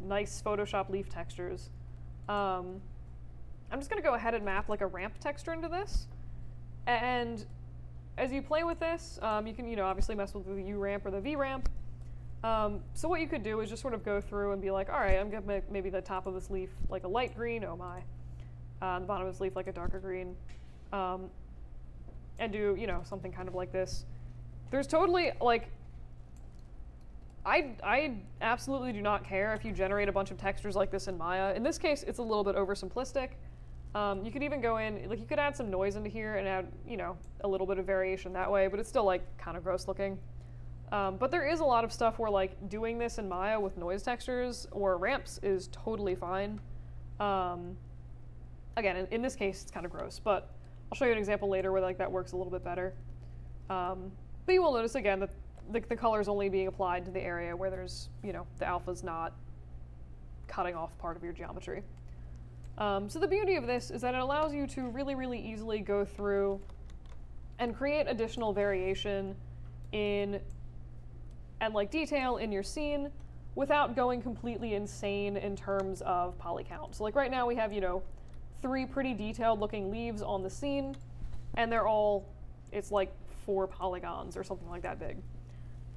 nice Photoshop leaf textures. I'm just gonna go ahead and map like a ramp texture into this. And as you play with this, you can, you know, obviously mess with the U ramp or the V ramp. So what you could do is just sort of go through and be like, all right, I'm gonna make maybe the top of this leaf like a light green, oh my. The bottom of this leaf like a darker green. And do, you know, something kind of like this. There's totally, like, I absolutely do not care if you generate a bunch of textures like this in Maya. In this case, it's a little bit oversimplistic. You could even go in, like you could add some noise into here and add, you know, a little bit of variation that way, but it's still like kind of gross looking. But there is a lot of stuff where like doing this in Maya with noise textures or ramps is totally fine. Again, in this case, it's kind of gross, but I'll show you an example later where like that works a little bit better. But you will notice again that the color is only being applied to the area where there's, you know, the alpha's not cutting off part of your geometry. So the beauty of this is that it allows you to really, really easily go through and create additional variation in and like detail in your scene without going completely insane in terms of poly count. So like right now we have, you know, 3 pretty detailed looking leaves on the scene, and they're all, it's like 4 polygons or something like that big.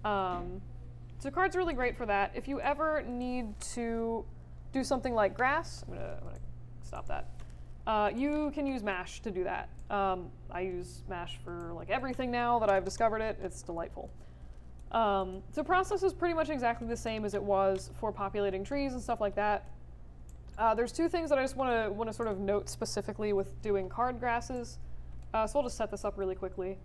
So card's really great for that. If you ever need to do something like grass, I'm gonna stop that. You can use Mash to do that. I use Mash for like everything now that I've discovered it. It's delightful. The process is pretty much exactly the same as it was for populating trees and stuff like that. There's 2 things that I just want to sort of note specifically with doing card grasses. So I'll just set this up really quickly.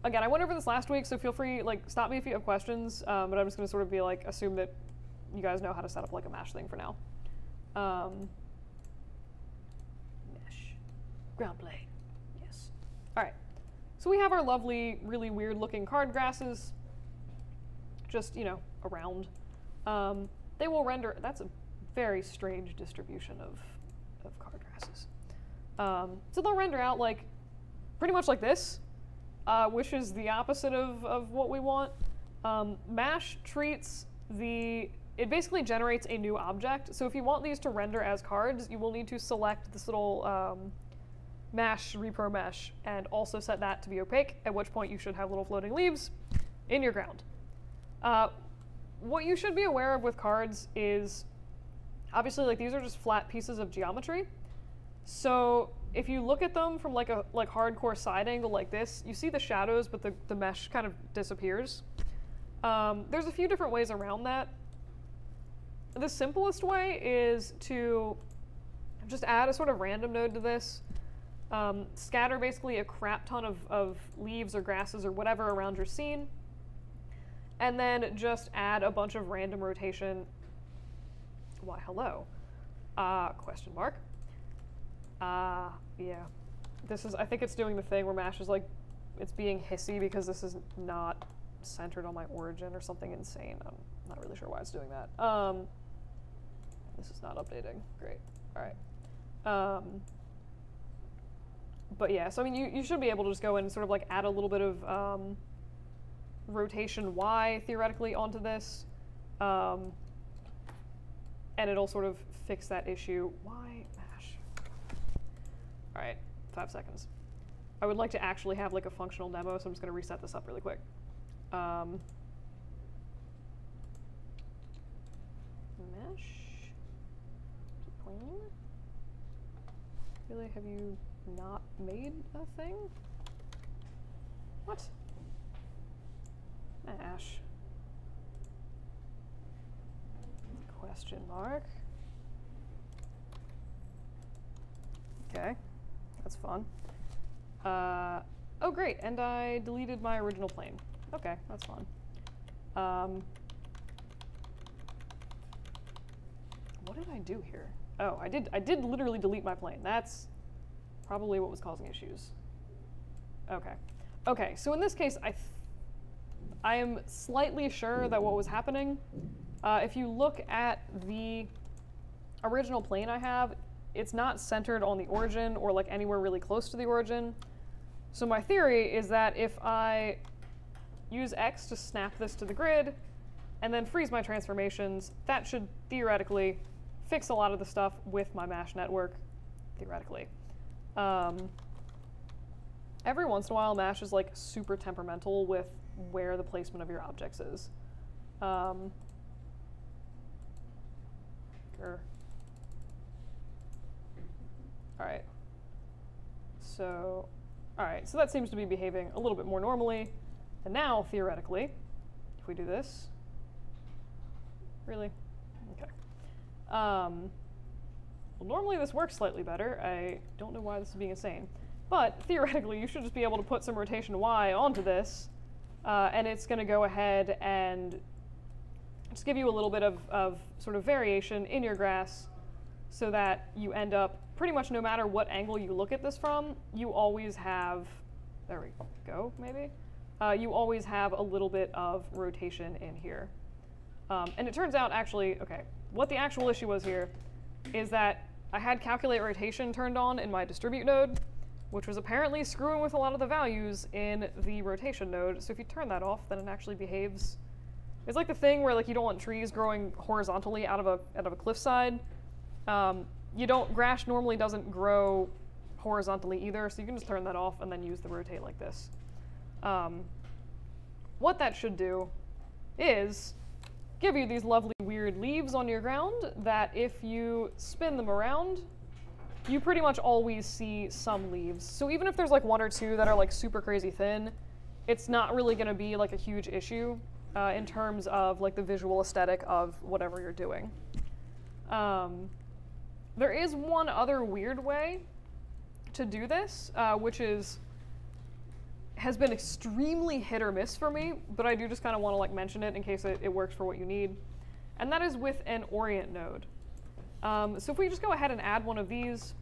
Again, I went over this last week, so feel free, like, stop me if you have questions, but I'm just going to sort of be like, assume that you guys know how to set up like a Mash thing for now. Mesh. Ground plane. Yes. All right. So we have our lovely, really weird looking card grasses, just, you know, around. They will render, that's a very strange distribution of card grasses. So they'll render out like, pretty much like this, which is the opposite of what we want. Mash treats the it basically generates a new object. So if you want these to render as cards, you will need to select this little mesh, repro mesh, and also set that to be opaque, at which point you should have little floating leaves in your ground. What you should be aware of with cards is, obviously, like, these are just flat pieces of geometry. So if you look at them from like a hardcore side angle like this, you see the shadows, but the mesh kind of disappears. There's a few different ways around that. The simplest way is to just add a sort of random node to this. Scatter basically a crap ton of leaves or grasses or whatever around your scene, and then just add a bunch of random rotation. Why, hello? Question mark. Yeah. This is, I think it's doing the thing where Mash is like, it's being hissy because this is not centered on my origin or something insane. I'm not really sure why it's doing that. This is not updating. Great. All right. But yeah, so I mean, you should be able to just go in and sort of like add a little bit of rotation Y theoretically onto this. And it'll sort of fix that issue. Why Mash? All right, 5 seconds. I would like to actually have like a functional demo, so I'm just going to reset this up really quick. Mesh. Plane. Really, have you not made a thing? What? Mash. Question mark. Okay, that's fun. Oh great, and I deleted my original plane. Okay, that's fun. What did I do here? Oh, I did literally delete my plane. That's probably what was causing issues. Okay. Okay, so in this case, I am slightly sure that what was happening, if you look at the original plane I have, it's not centered on the origin or like anywhere really close to the origin. So my theory is that if I use X to snap this to the grid and then freeze my transformations, that should theoretically fix a lot of the stuff with my Mash network, theoretically. Every once in a while, Mash is like super temperamental with where the placement of your objects is. Alright. So that seems to be behaving a little bit more normally. And now, theoretically, if we do this, really? Okay. Well, normally this works slightly better. I don't know why this is being insane. But theoretically, you should just be able to put some rotation Y onto this, and it's going to go ahead and just give you a little bit of sort of variation in your grass so that you end up, pretty much no matter what angle you look at this from, you always have, there we go, maybe? You always have a little bit of rotation in here. And it turns out, actually, okay, what the actual issue was here is that I had calculate rotation turned on in my distribute node, which was apparently screwing with a lot of the values in the rotation node. So if you turn that off, then it actually behaves. It's like the thing where like you don't want trees growing horizontally out of a cliffside. Grass normally doesn't grow horizontally either, so you can just turn that off and then use the rotate like this. What that should do is give you these lovely weird leaves on your ground that if you spin them around, you pretty much always see some leaves. So even if there's like 1 or 2 that are like super crazy thin, it's not really going to be like a huge issue in terms of like the visual aesthetic of whatever you're doing. There is one other weird way to do this, which has been extremely hit or miss for me, but I do just kind of want to like mention it in case it works for what you need. And that is with an orient node. So if we just go ahead and add one of these,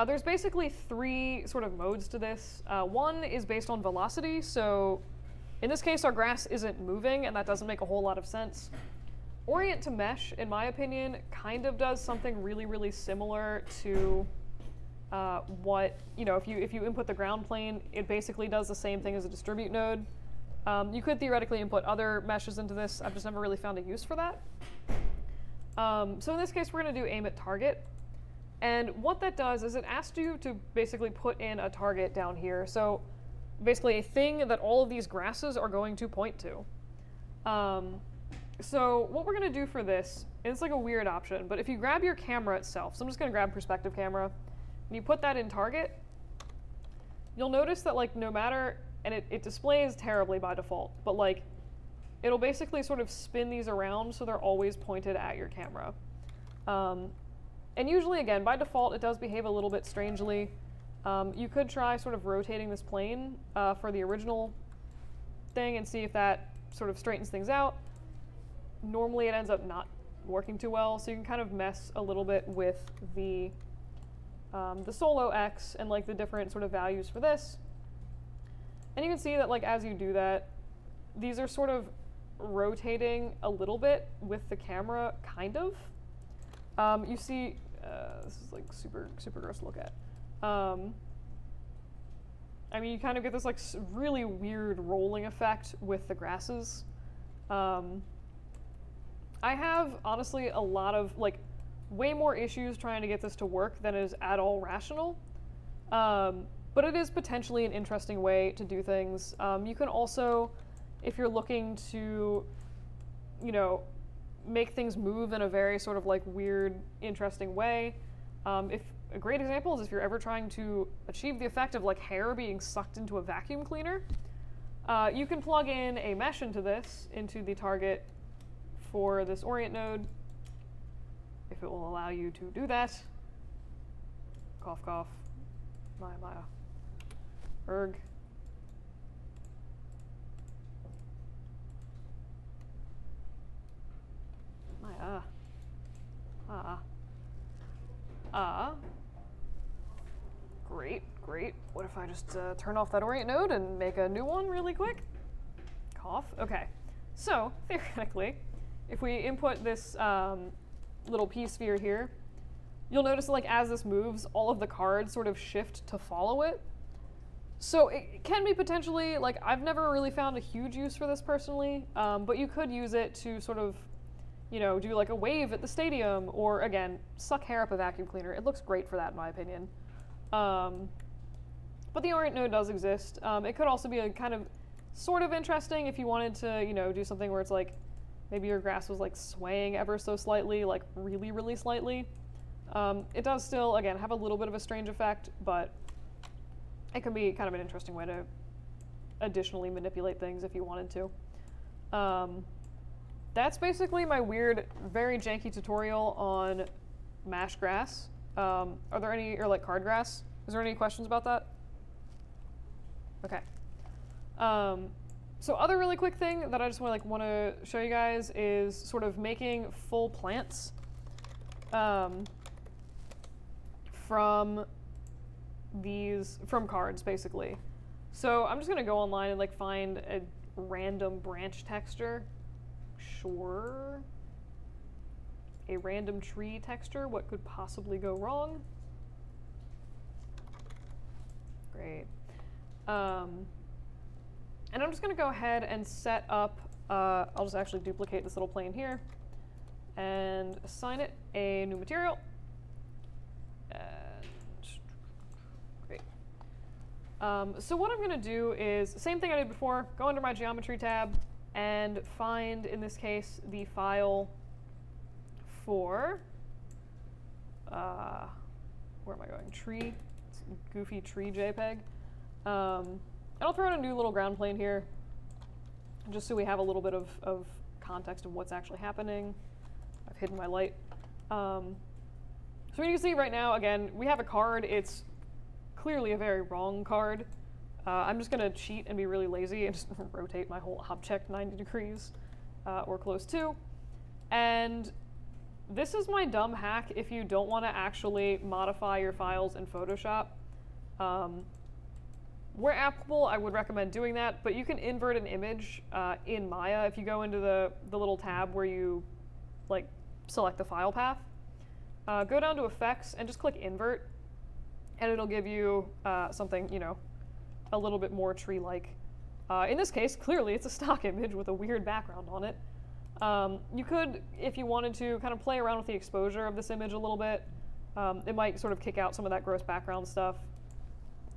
there's basically 3 sort of modes to this. One is based on velocity, so in this case our grass isn't moving, and that doesn't make a whole lot of sense. Orient to mesh, in my opinion, kind of does something really, really similar to what, if you input the ground plane, it basically does the same thing as a distribute node. You could theoretically input other meshes into this. I've just never really found a use for that. So in this case, we're going to do aim at target. And what that does is it asks you to basically put in a target down here. So basically a thing that all of these grasses are going to point to. So what we're going to do for this, and it's like a weird option, but if you grab your camera itself, so I'm just going to grab perspective camera, and you put that in target, you'll notice that like no matter, and it displays terribly by default, but like it'll basically sort of spin these around so they're always pointed at your camera. And usually, again, by default, it does behave a little bit strangely. You could try sort of rotating this plane for the original thing and see if that sort of straightens things out. Normally, it ends up not working too well, so you can kind of mess a little bit with the solo X and like the different sort of values for this. And you can see that like as you do that, these are sort of rotating a little bit with the camera, kind of. You see, this is like super gross to look at. I mean, you kind of get this like really weird rolling effect with the grasses. I have honestly a lot of like way more issues trying to get this to work than is at all rational. But it is potentially an interesting way to do things. You can also, if you're looking to, you know, make things move in a very sort of like weird, interesting way. If a great example is if you're ever trying to achieve the effect of like hair being sucked into a vacuum cleaner, you can plug in a mesh into this, into the target for this orient node, if it will allow you to do that. Cough, cough. Maya. Erg. Great. What if I just turn off that orient node and make a new one really quick? Cough. Okay. So, theoretically, if we input this little P-sphere here, you'll notice that, like, as this moves, all of the cards sort of shift to follow it. So it can be potentially, like, I've never really found a huge use for this personally, but you could use it to sort of, you know, do like a wave at the stadium, or again, suck hair up a vacuum cleaner. It looks great for that in my opinion. But the orient node does exist. It could also be a kind of sort of interesting if you wanted to, you know, do something where it's like, maybe your grass was like swaying ever so slightly, like really slightly. It does still, again, have a little bit of a strange effect, but it can be kind of an interesting way to additionally manipulate things if you wanted to. That's basically my weird, very janky tutorial on mash grass. Are there any, or like card grass? Is there any questions about that? Okay. So other really quick thing that I just want to show you guys is sort of making full plants from cards basically. So I'm just gonna go online and like find a random branch texture. Sure. A random tree texture. What could possibly go wrong? Great. And I'm just going to go ahead and set up, I'll just actually duplicate this little plane here and assign it a new material. And great. So what I'm going to do is, same thing I did before, go under my geometry tab and find, in this case, the file for, where am I going? Tree, goofy tree JPEG. And I'll throw in a new little ground plane here, just so we have a little bit of context of what's actually happening. I've hidden my light. So you can see right now, again, we have a card. It's clearly a very wrong card. I'm just going to cheat and be really lazy and just rotate my whole object 90 degrees or close to. And this is my dumb hack if you don't want to actually modify your files in Photoshop. Where applicable, I would recommend doing that, but you can invert an image in Maya if you go into the little tab where you like select the file path. Go down to Effects and just click Invert, and it'll give you something, you know, a little bit more tree-like. In this case, clearly it's a stock image with a weird background on it. You could, if you wanted to, kind of play around with the exposure of this image a little bit. It might sort of kick out some of that gross background stuff.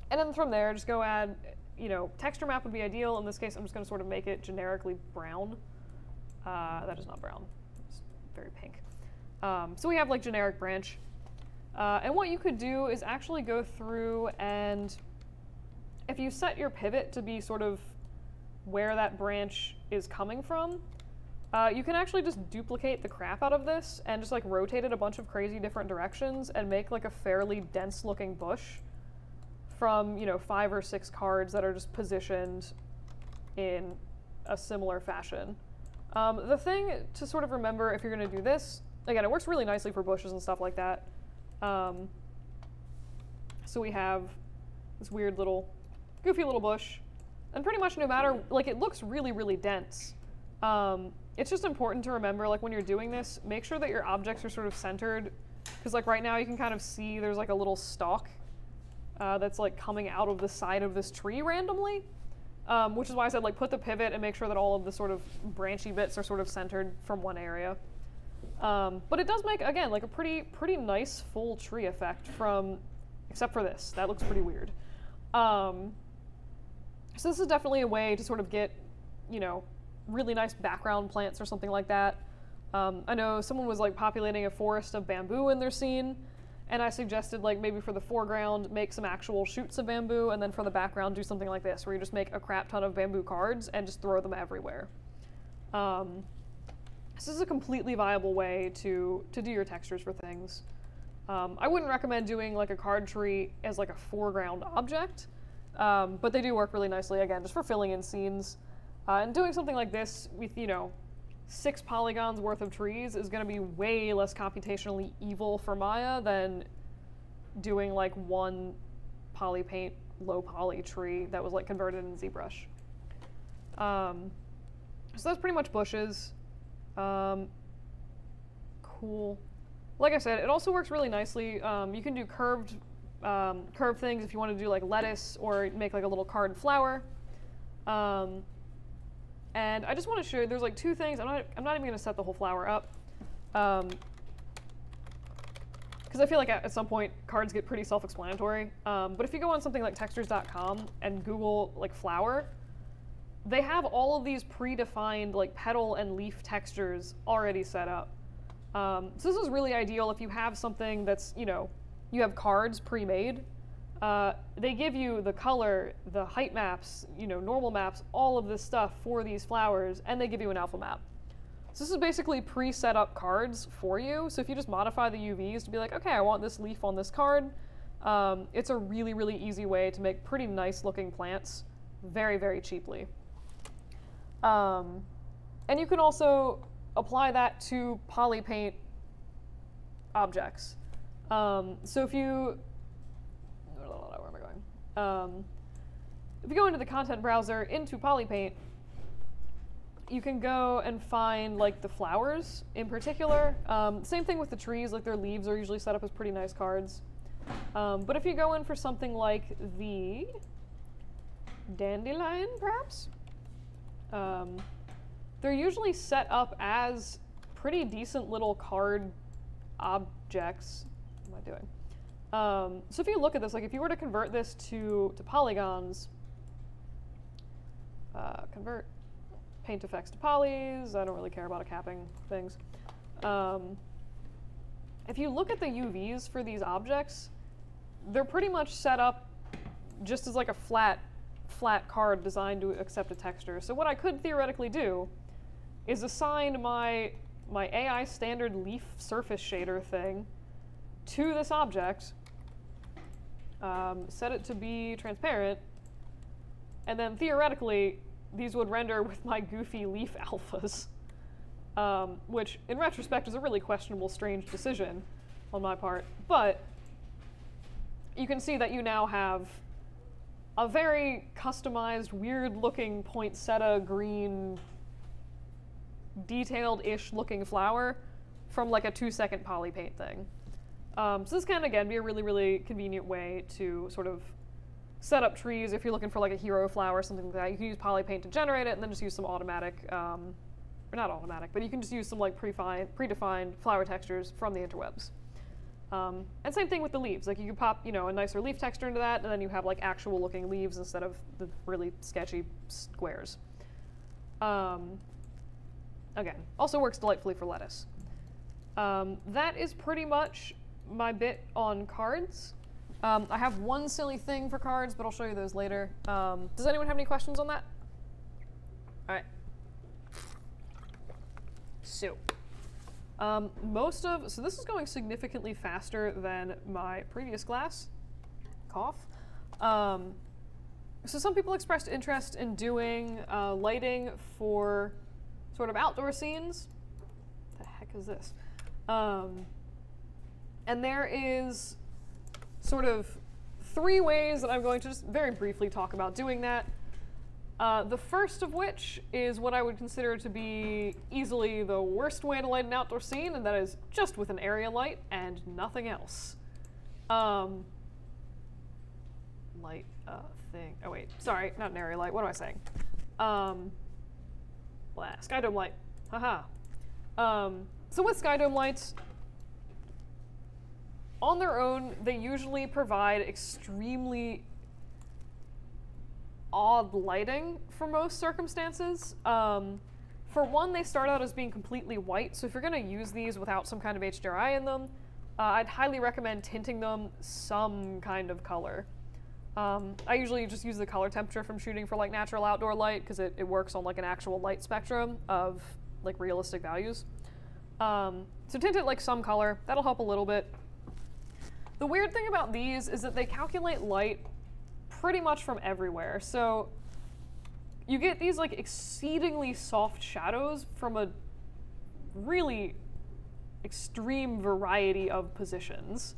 And then from there, just go add, texture map would be ideal. In this case, I'm just going to sort of make it generically brown. That is not brown. It's very pink. So we have like generic branch. And what you could do is actually go through and if you set your pivot to be sort of where that branch is coming from, you can actually just duplicate the crap out of this and just like rotate it a bunch of crazy different directions and make like a fairly dense looking bush from 5 or 6 cards that are just positioned in a similar fashion. The thing to sort of remember if you're going to do this, again, it works really nicely for bushes and stuff like that. So we have this weird little, goofy little bush, and pretty much no matter, like it looks really, really dense. It's just important to remember, like when you're doing this, make sure that your objects are sort of centered, because like right now you can kind of see there's like a little stalk that's like coming out of the side of this tree randomly, which is why I said like put the pivot and make sure that all of the sort of branchy bits are sort of centered from one area. But it does make, again, like a pretty nice full tree effect from, except for this. That looks pretty weird. So this is definitely a way to sort of get, really nice background plants or something like that. I know someone was like populating a forest of bamboo in their scene, and I suggested like maybe for the foreground make some actual shoots of bamboo, and then for the background do something like this, where you just make a crap ton of bamboo cards and just throw them everywhere. This is a completely viable way to do your textures for things. I wouldn't recommend doing like a card tree as like a foreground object, but they do work really nicely, again, just for filling in scenes. And doing something like this with, 6 polygons worth of trees is going to be way less computationally evil for Maya than doing like 1 poly paint low poly tree that was like converted in ZBrush. So that's pretty much bushes. Cool. Like I said, it also works really nicely. You can do curved things if you want to do like lettuce or make like a little card flower. And I just want to show you, there's like 2 things. I'm not even going to set the whole flower up. Because I feel like at some point cards get pretty self-explanatory. But if you go on something like textures.com and Google like flower, they have all of these predefined like petal and leaf textures already set up. So this is really ideal if you have something that's, you have cards pre-made. They give you the color, the height maps, normal maps, all of this stuff for these flowers, and they give you an alpha map. So this is basically pre-set up cards for you. So if you just modify the UVs to be like, okay, I want this leaf on this card, it's a really, really easy way to make pretty nice looking plants very, very cheaply. And you can also apply that to poly paint objects. So if you, where am I going? If you go into the content browser, into Polypaint, you can go and find like the flowers in particular. Same thing with the trees, like their leaves are usually set up as pretty nice cards. But if you go in for something like the dandelion, perhaps, they're usually set up as pretty decent little card objects. What am I doing? So if you look at this, like if you were to convert this to polygons, convert paint effects to polys, I don't really care about capping things. If you look at the UVs for these objects, they're pretty much set up just as like a flat card designed to accept a texture. So what I could theoretically do is assign my AI standard leaf surface shader thing to this object, set it to be transparent, and then theoretically these would render with my goofy leaf alphas, which in retrospect is a really questionable, strange decision on my part, but you can see that you now have a very customized, weird-looking poinsettia green, detailed-ish looking flower from like a 2-second poly paint thing. So this can, again, be a really, really convenient way to sort of set up trees if you're looking for like a hero flower or something like that. You can use poly paint to generate it and then just use some automatic or not automatic, but you can just use some like predefined flower textures from the interwebs. And same thing with the leaves. Like you could pop, a nicer leaf texture into that, and then you have like actual looking leaves instead of the really sketchy squares. Again, also works delightfully for lettuce. That is pretty much my bit on cards. I have one silly thing for cards, but I'll show you those later. Does anyone have any questions on that? All right. So, so this is going significantly faster than my previous class. Cough. So some people expressed interest in doing lighting for sort of outdoor scenes. What the heck is this? And there is sort of 3 ways that I'm going to just very briefly talk about doing that. The first of which is what I would consider to be easily the worst way to light an outdoor scene, and that is just with an area light and nothing else. Light thing. Oh wait, sorry, not an area light. What am I saying? Sky dome light. Haha. So with sky dome lights, on their own, they usually provide extremely odd lighting for most circumstances. For one, they start out as being completely white, so if you're going to use these without some kind of HDRI in them, I'd highly recommend tinting them some kind of color. I usually just use the color temperature from shooting for like natural outdoor light because it works on like an actual light spectrum of like realistic values. So tint it like some color, that'll help a little bit. The weird thing about these is that they calculate light pretty much from everywhere. So you get these like exceedingly soft shadows from a really extreme variety of positions,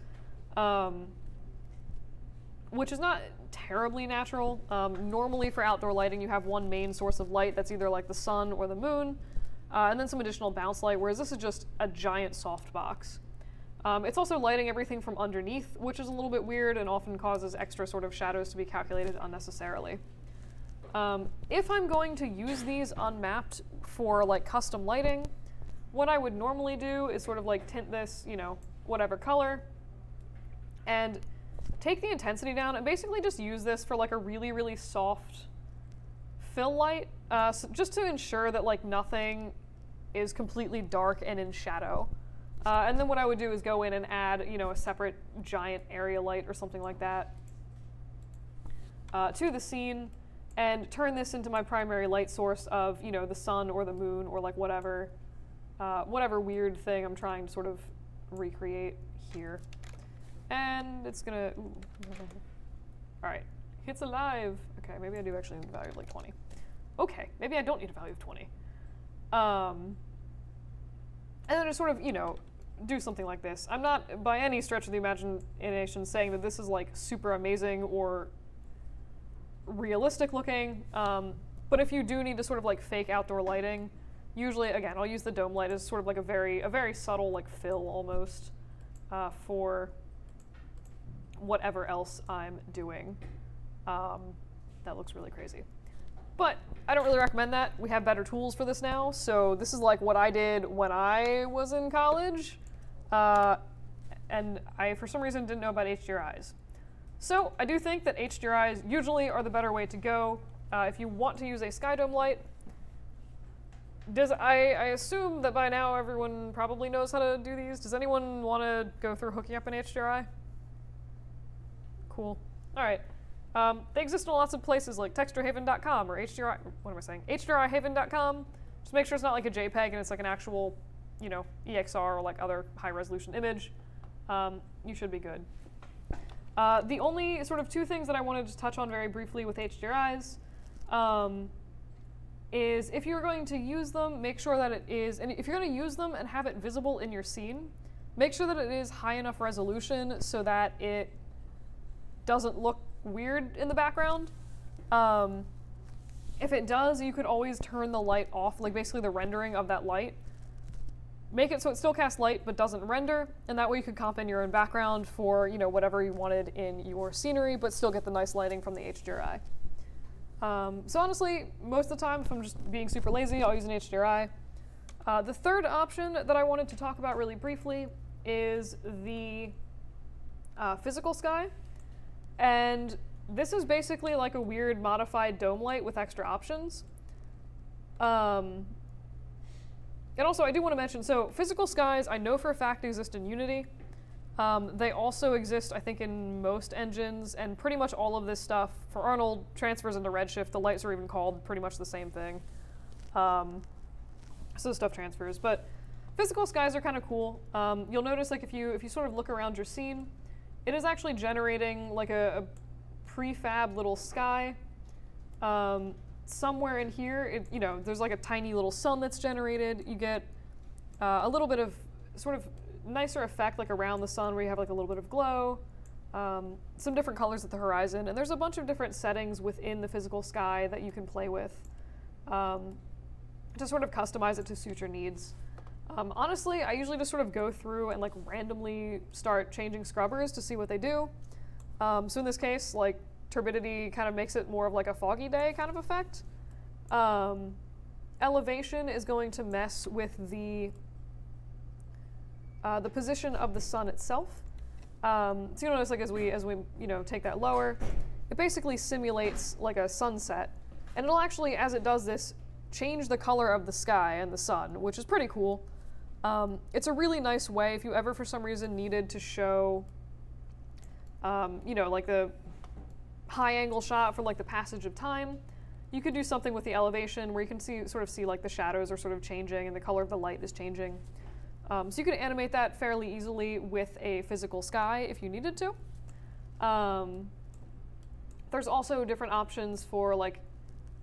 which is not terribly natural. Normally for outdoor lighting, you have one main source of light that's either like the sun or the moon, and then some additional bounce light, whereas this is just a giant softbox. It's also lighting everything from underneath, which is a little bit weird and often causes extra sort of shadows to be calculated unnecessarily. If I'm going to use these unmapped for like custom lighting, what I would normally do is sort of like tint this, whatever color, and take the intensity down and basically just use this for like a really, really soft fill light, so just to ensure that like nothing is completely dark and in shadow. And then what I would do is go in and add, a separate giant area light or something like that to the scene, and turn this into my primary light source of, the sun or the moon or like whatever weird thing I'm trying to sort of recreate here. And it's gonna, ooh. All right, it's alive. Okay, maybe I do actually need a value of like 20. Okay, maybe I don't need a value of 20. And then just sort of, do something like this. I'm not, by any stretch of the imagination, saying that this is like super amazing or realistic looking, but if you do need to sort of like fake outdoor lighting, usually, again, I'll use the dome light as sort of like a very subtle like fill almost for whatever else I'm doing. That looks really crazy. But I don't really recommend that. We have better tools for this now, so this is like what I did when I was in college, and I, for some reason, didn't know about HDRIs. So I do think that HDRIs usually are the better way to go. If you want to use a sky dome light, I assume that by now everyone probably knows how to do these. Does anyone want to go through hooking up an HDRI? Cool. All right. They exist in lots of places like texturehaven.com or HDRIhaven.com. Just make sure it's not like a JPEG and it's like an actual, EXR or like other high resolution image. You should be good. The only sort of 2 things that I wanted to touch on very briefly with HDRIs is if you're going to use them, make sure that it is, and if you're going to use them and have it visible in your scene, make sure that it is high enough resolution so that it doesn't look weird in the background. If it does, you could always turn the light off, like basically the rendering of that light. Make it so it still casts light but doesn't render, and that way you could comp in your own background for, whatever you wanted in your scenery, but still get the nice lighting from the HDRI. So honestly, most of the time, if I'm just being super lazy, I'll use an HDRI. The third option that I wanted to talk about really briefly is the physical sky. And this is basically like a weird modified dome light with extra options. And also, I do want to mention, so physical skies, I know for a fact exist in Unity. They also exist, I think, in most engines, and pretty much all of this stuff, for Arnold, transfers into Redshift. The lights are even called pretty much the same thing. So stuff transfers, but physical skies are kind of cool. You'll notice, like, if you sort of look around your scene, it is actually generating like a prefab little sky. Somewhere in here, there's like a tiny little sun that's generated. You get a little bit of sort of nicer effect like around the sun where you have like a little bit of glow, some different colors at the horizon, and there's a bunch of different settings within the physical sky that you can play with to sort of customize it to suit your needs. Honestly, I usually just sort of go through and like randomly start changing scrubbers to see what they do. So in this case, like turbidity kind of makes it more of like a foggy day kind of effect. Elevation is going to mess with the position of the sun itself. So you'll notice, like, as we take that lower, it basically simulates like a sunset, and it'll actually, as it does this, change the color of the sky and the sun, which is pretty cool. It's a really nice way if you ever for some reason needed to show, like the high angle shot for like the passage of time. You could do something with the elevation where you can sort of see like the shadows are sort of changing and the color of the light is changing. So you could animate that fairly easily with a physical sky if you needed to. There's also different options for, like,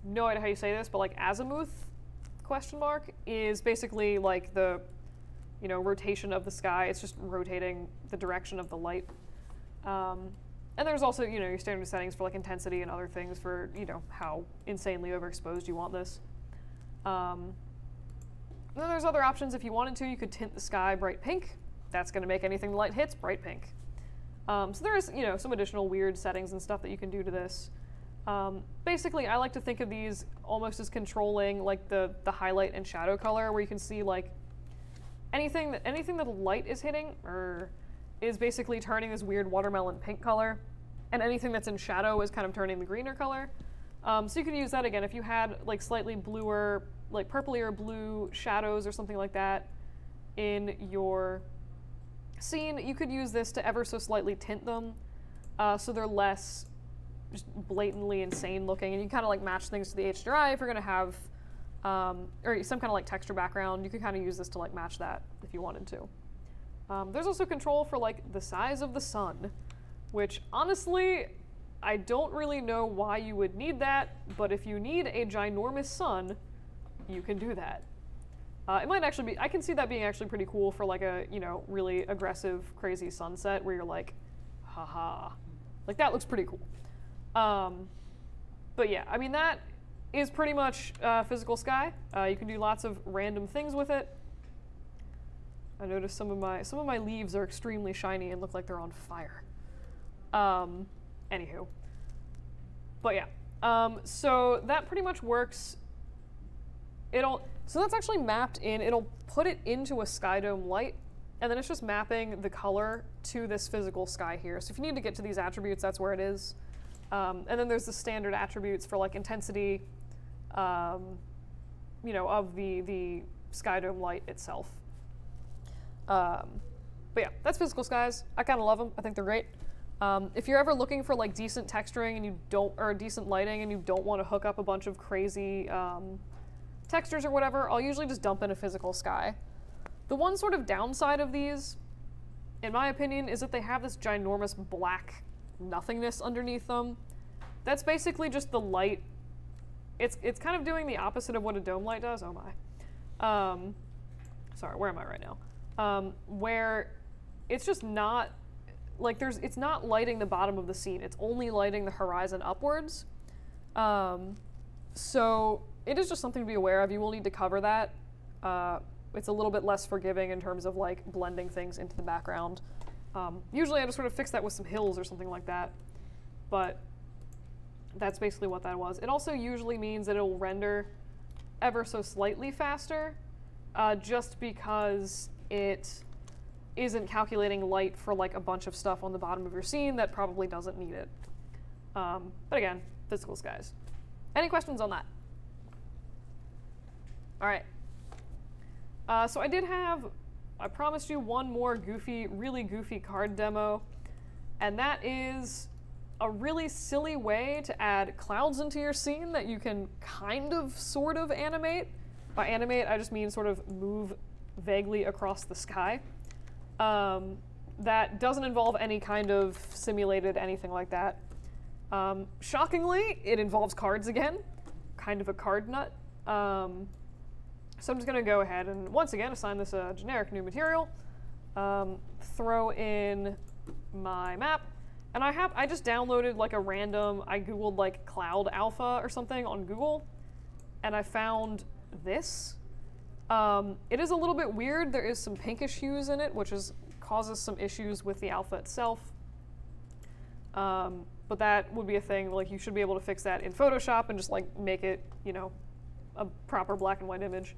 no idea how you say this, but like azimuth, question mark, is basically like the, rotation of the sky. It's just rotating the direction of the light. And there's also, your standard settings for like intensity and other things for, how insanely overexposed you want this. And then there's other options. If you wanted to, you could tint the sky bright pink. That's going to make anything the light hits bright pink. So there is, some additional weird settings and stuff that you can do to this. Basically, I like to think of these almost as controlling like the highlight and shadow color, where you can see like anything that the light is hitting is basically turning this weird watermelon pink color, and anything that's in shadow is kind of turning the greener color. So you could use that again if you had like slightly bluer, like purpley or blue shadows or something like that in your scene. You could use this to ever so slightly tint them, so they're less just blatantly insane looking, and you kind of like match things to the HDRI if you're going to have or some kind of like texture background. You could kind of use this to like match that if you wanted to. There's also control for like the size of the sun, which honestly I don't really know why you would need that, but if you need a ginormous sun, you can do that. It might actually be, I can see that being actually pretty cool for like a, really aggressive, crazy sunset where you're like, haha. Like that looks pretty cool. But yeah, I mean, that is pretty much physical sky. You can do lots of random things with it. I noticed some of my leaves are extremely shiny and look like they're on fire. Anywho. But yeah. So that pretty much works. So that's actually mapped in. It'll put it into a sky dome light, and then it's just mapping the color to this physical sky here. So if you need to get to these attributes, that's where it is. And then there's the standard attributes for like intensity, of the sky dome light itself. But yeah, that's physical skies. I kind of love them. I think they're great. If you're ever looking for like decent texturing and or decent lighting and you don't want to hook up a bunch of crazy textures or whatever, I'll usually just dump in a physical sky. The one sort of downside of these, in my opinion, is that they have this ginormous black nothingness underneath them. That's basically just the light. It's kind of doing the opposite of what a dome light does. Oh my. Sorry, where am I right now? Where it's just not like it's not lighting the bottom of the scene. It's only lighting the horizon upwards. So it is just something to be aware of. You will need to cover that. It's a little bit less forgiving in terms of like blending things into the background. Usually I just sort of fix that with some hills or something like that, but that's basically what that was. It also usually means that it will render ever so slightly faster, just because it isn't calculating light for like a bunch of stuff on the bottom of your scene that probably doesn't need it. But again, physical skies. Any questions on that? All right. So I promised you one more really goofy card demo, and that is a really silly way to add clouds into your scene that you can kind of, sort of animate. By animate, I just mean sort of move vaguely across the sky. That doesn't involve any kind of simulated anything like that. Shockingly, it involves cards again, kind of a card nut. So I'm just going to go ahead and once again assign this a generic new material, throw in my map, and I just downloaded like a random, I googled like cloud alpha or something on Google, and I found this. It is a little bit weird. There is some pinkish hues in it, which causes some issues with the alpha itself. But that would be a thing, like you should be able to fix that in Photoshop and just like make it, you know, a proper black and white image.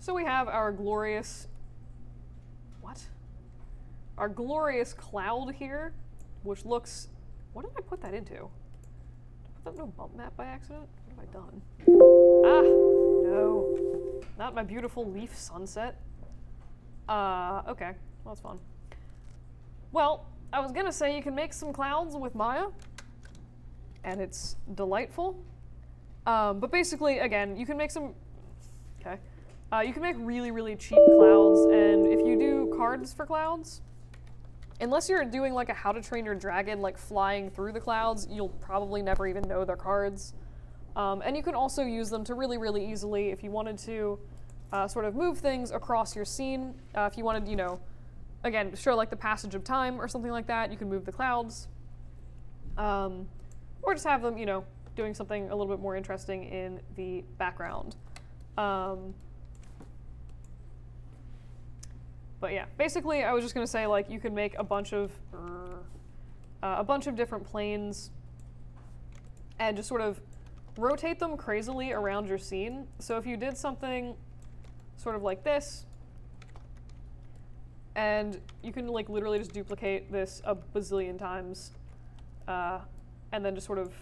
So we have our glorious, our glorious cloud here, which looks, what did I put that into? Did I put that in a bump map by accident? What have I done? Ah, no, not my beautiful leaf sunset. Okay, well, that's fun. Well, I was gonna say you can make some clouds with Maya, and it's delightful. But basically, again, you can make some, okay. You can make really, really cheap clouds, and if you do cards for clouds, unless you're doing like a How to Train Your Dragon, like flying through the clouds, you'll probably never even know they're cards. And you can also use them to really, really easily, if you wanted to sort of move things across your scene. If you wanted, you know, again, show like the passage of time or something like that, you can move the clouds. Or just have them, you know, doing something a little bit more interesting in the background. But yeah, basically I was just gonna say like you can make a bunch of different planes and just sort of rotate them crazily around your scene. So if you did something sort of like this, and you can like literally just duplicate this a bazillion times, and then just sort of,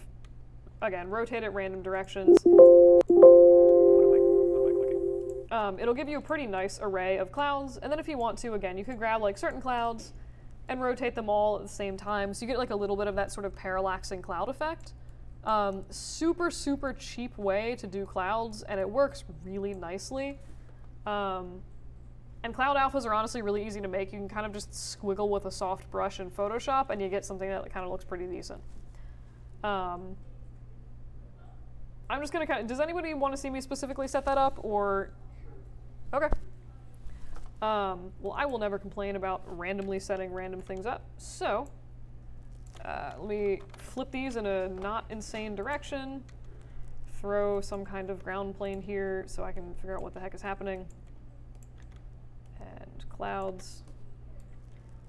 again, rotate it random directions. What am I clicking? It'll give you a pretty nice array of clouds, and then if you want to, again, you could grab like certain clouds and rotate them all at the same time, so you get like a little bit of that sort of parallaxing cloud effect. Super, super cheap way to do clouds, and it works really nicely. And cloud alphas are honestly really easy to make. You can kind of just squiggle with a soft brush in Photoshop, and you get something that kind of looks pretty decent. I'm just gonna does anybody want to see me specifically set that up, or? Okay. Well, I will never complain about randomly setting random things up. So, let me flip these in a not insane direction, throw some kind of ground plane here so I can figure out what the heck is happening. And clouds.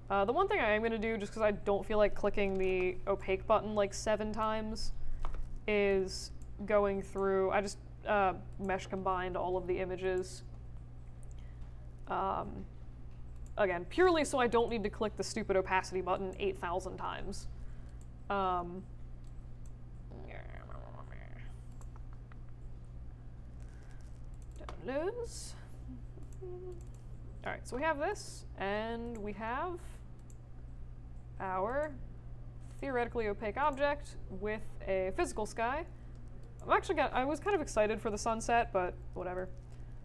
The one thing I am going to do, just because I don't feel like clicking the opaque button like 7 times, is going through, I just mesh combined all of the images. Again, purely so I don't need to click the stupid opacity button 8,000 times. Downloads. All right, so we have this, and we have our theoretically opaque object with a physical sky. I was kind of excited for the sunset, but whatever.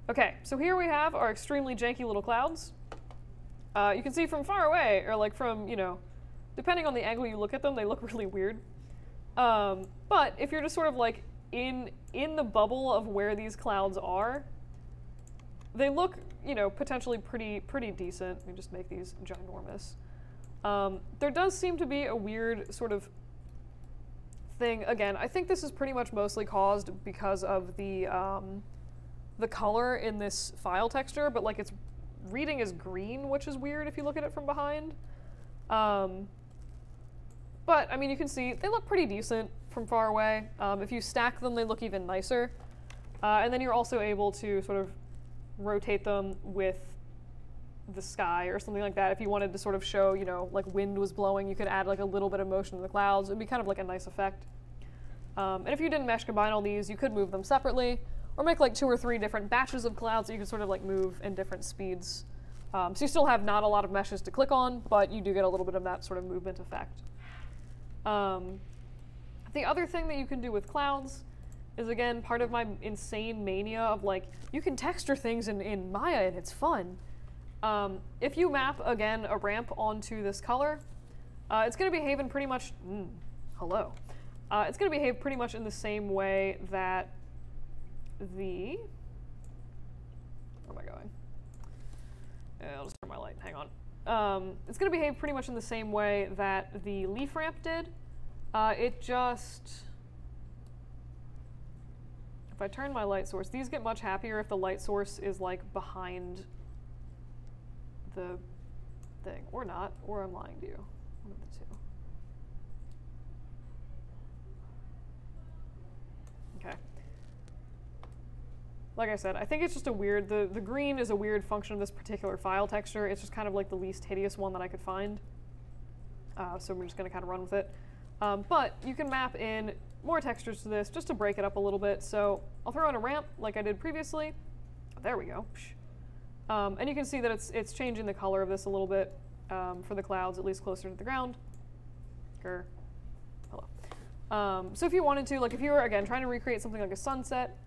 Okay, so here we have our extremely janky little clouds. You can see from far away, or like from, you know, depending on the angle you look at them, they look really weird. But if you're just sort of like in the bubble of where these clouds are, they look, you know, potentially pretty decent. Let me just make these ginormous. There does seem to be a weird sort of thing. Again, I think this is pretty much mostly caused because of the color in this file texture, but like it's reading as green, which is weird if you look at it from behind. But I mean, you can see they look pretty decent from far away. If you stack them, they look even nicer. And then you're also able to sort of rotate them with the sky or something like that. If you wanted to sort of show, you know, like wind was blowing, you could add like a little bit of motion to the clouds. It'd be kind of like a nice effect. And if you didn't mesh combine all these, you could move them separately or make like 2 or 3 different batches of clouds that you could sort of like move in different speeds. So you still have not a lot of meshes to click on, but you do get a little bit of that sort of movement effect. The other thing that you can do with clouds is, again, part of my insane mania of like, you can texture things in Maya and it's fun. If you map, again, a ramp onto this color, it's going to behave in pretty much, hello. It's going to behave pretty much in the same way that the, where am I going? I'll just turn my light, hang on. It's going to behave pretty much in the same way that the leaf ramp did. It just, if I turn my light source, these get much happier if the light source is like behind the thing, or not, or I'm lying to you, one of the two. Okay. Like I said, I think it's just a weird, the green is a weird function of this particular file texture. It's just kind of like the least hideous one that I could find. So we're just going to kind of run with it. But you can map in more textures to this just to break it up a little bit. So I'll throw in a ramp like I did previously. There we go. And you can see that it's changing the color of this a little bit for the clouds, at least closer to the ground. Hello. So if you wanted to, like if you were, again, trying to recreate something like a sunset,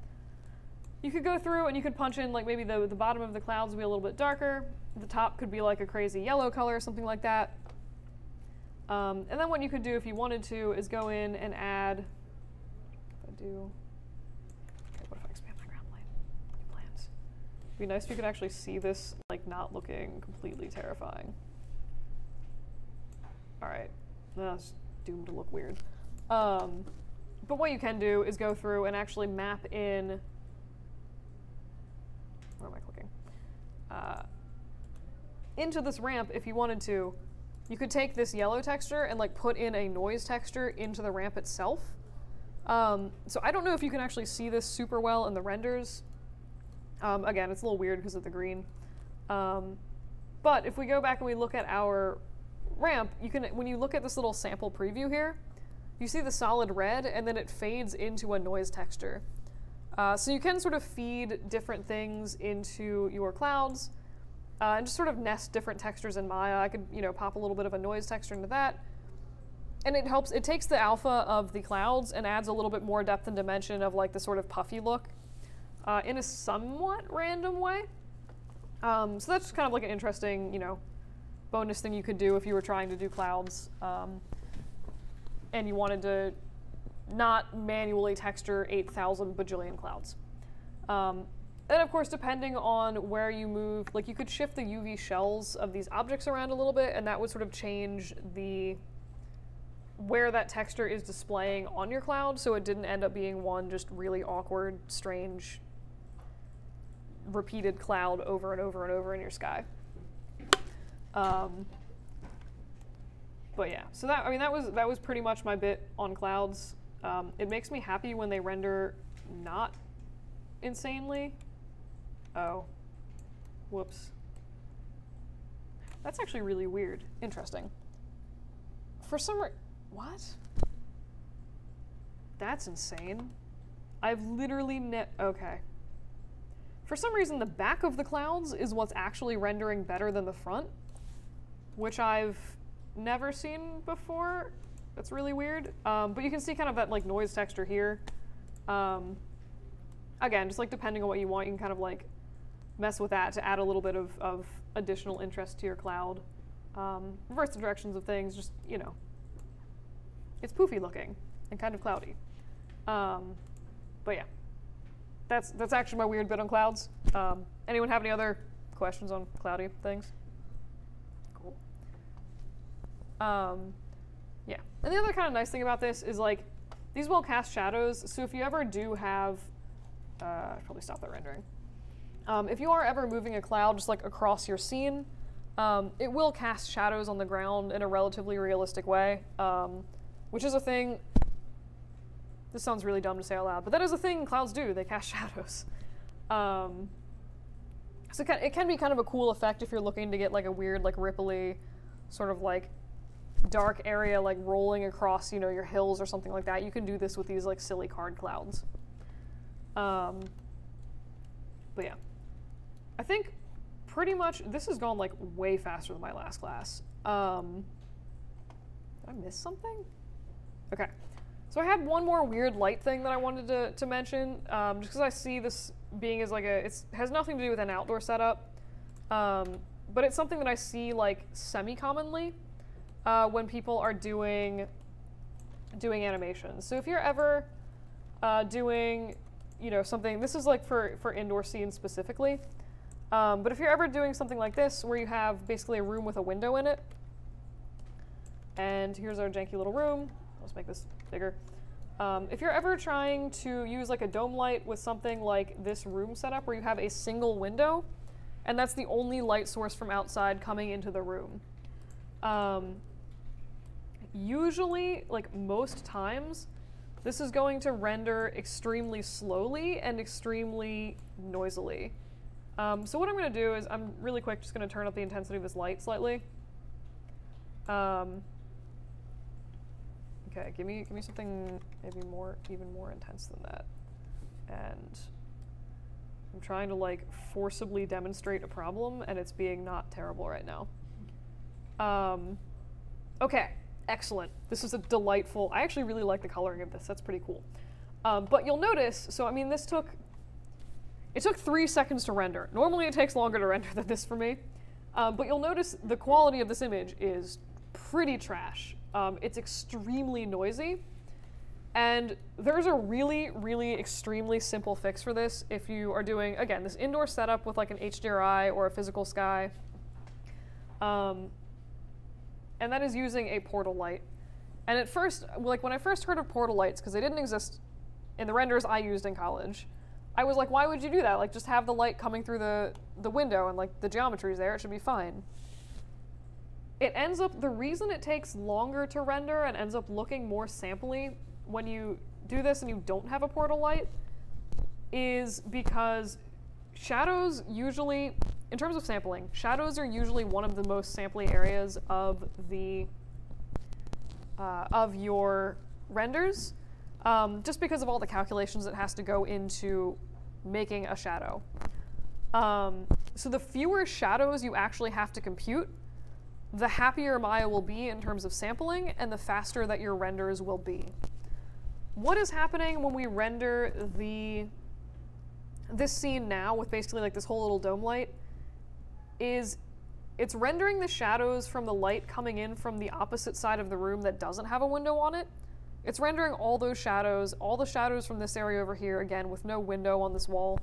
you could go through and you could punch in like maybe the bottom of the clouds would be a little bit darker. The top could be like a crazy yellow color or something like that. And then what you could do if you wanted to is go in and add, if I do, okay, what if I expand my ground plane? New plans. It'd be nice if you could actually see this like not looking completely terrifying. All right, that's doomed to look weird. But what you can do is go through and actually map in, where am I clicking? Into this ramp if you wanted to. You could take this yellow texture and like put in a noise texture into the ramp itself. So I don't know if you can actually see this super well in the renders. Again, it's a little weird because of the green. But if we go back and we look at our ramp, you can, when you look at this little sample preview here, you see the solid red and then it fades into a noise texture. So you can sort of feed different things into your clouds. And just sort of nest different textures in Maya. I could, you know, pop a little bit of a noise texture into that. And it helps, it takes the alpha of the clouds and adds a little bit more depth and dimension of like the sort of puffy look in a somewhat random way. So that's just kind of like an interesting, you know, bonus thing you could do if you were trying to do clouds and you wanted to not manually texture 8,000 bajillion clouds. And of course, depending on where you move, like you could shift the UV shells of these objects around a little bit, and that would sort of change where that texture is displaying on your cloud, so it didn't end up being one just really awkward, strange, repeated cloud over and over and over in your sky. But yeah, so that, I mean, that was pretty much my bit on clouds. It makes me happy when they render not insanely. Oh, whoops. That's actually really weird. Interesting. For some what? That's insane. I've literally okay. For some reason, the back of the clouds is what's actually rendering better than the front, which I've never seen before. That's really weird. But you can see kind of that like noise texture here. Again, just like depending on what you want, you can kind of like mess with that to add a little bit of additional interest to your cloud. Reverse the directions of things, just, you know, it's poofy looking and kind of cloudy. But yeah, that's actually my weird bit on clouds. Anyone have any other questions on cloudy things? Cool. Yeah, and the other kind of nice thing about this is like, these will cast shadows, so if you ever do have, I should probably stop that rendering. If you are ever moving a cloud just like across your scene, it will cast shadows on the ground in a relatively realistic way, which is a thing. This sounds really dumb to say out loud, but that is a thing clouds do. They cast shadows. So it can be kind of a cool effect if you're looking to get like a weird, like ripply, sort of like dark area like rolling across, you know, your hills or something like that. You can do this with these like silly card clouds. But yeah, I think pretty much this has gone like way faster than my last class. Did I miss something? Okay. So I had one more weird light thing that I wanted to mention, just because I see this being as like it has nothing to do with an outdoor setup, but it's something that I see like semi-commonly when people are doing animations. So if you're ever doing, you know, something, this is like for indoor scenes specifically, but if you're ever doing something like this where you have basically a room with a window in it, and here's our janky little room. Let's make this bigger. If you're ever trying to use like a dome light with something like this room setup where you have a single window, and that's the only light source from outside coming into the room. Usually, like most times, this is going to render extremely slowly and extremely noisily. So what I'm going to do is I'm really quick just going to turn up the intensity of this light slightly. Okay, give me something maybe even more intense than that. And I'm trying to like forcibly demonstrate a problem, and it's being not terrible right now. Okay, excellent. This is a delightful, I actually really like the coloring of this. That's pretty cool. But you'll notice, so I mean, it took 3 seconds to render. Normally it takes longer to render than this for me. But you'll notice the quality of this image is pretty trash. It's extremely noisy, and there's a really, really extremely simple fix for this if you are doing, again, this indoor setup with like an HDRI or a physical sky, and that is using a portal light. And at first, like when I first heard of portal lights, because they didn't exist in the renders I used in college, I was like, why would you do that? Like just have the light coming through the window and like the geometry's there, it should be fine. It ends up, the reason it takes longer to render and ends up looking more sampley when you do this and you don't have a portal light is because shadows usually, in terms of sampling, shadows are usually one of the most samply areas of your renders, just because of all the calculations that has to go into making a shadow. So the fewer shadows you actually have to compute, the happier Maya will be in terms of sampling, and the faster that your renders will be. What is happening when we render this scene now with basically like this whole little dome light is it's rendering the shadows from the light coming in from the opposite side of the room that doesn't have a window on it. It's rendering all those shadows, all the shadows from this area over here, again, with no window on this wall.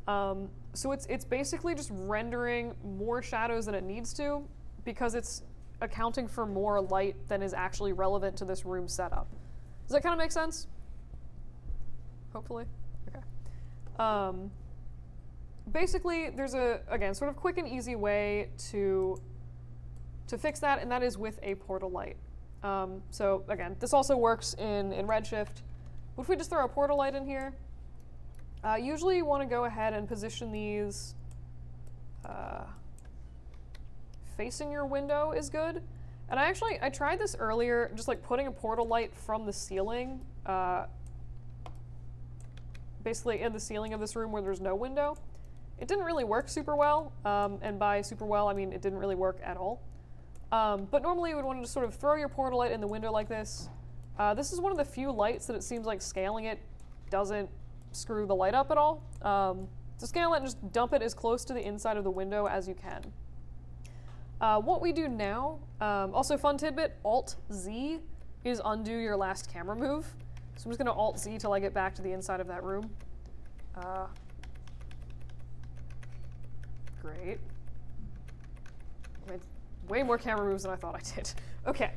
So it's basically just rendering more shadows than it needs to, because it's accounting for more light than is actually relevant to this room setup. Does that kind of make sense? Hopefully? Okay. Basically, there's again, sort of quick and easy way to fix that, and that is with a portal light. So again, this also works in Redshift. What if we just throw a portal light in here? Usually you want to go ahead and position these facing your window is good. And I tried this earlier, just like putting a portal light from the ceiling, basically in the ceiling of this room where there's no window. It didn't really work super well, and by super well, I mean it didn't really work at all. But normally you would want to just sort of throw your portal light in the window like this. This is one of the few lights that it seems like scaling it doesn't screw the light up at all. To scale it, just dump it as close to the inside of the window as you can. What we do now, also fun tidbit, Alt-Z is undo your last camera move. So I'm just going to Alt-Z till I get back to the inside of that room. Great. I made way more camera moves than I thought I did. Okay.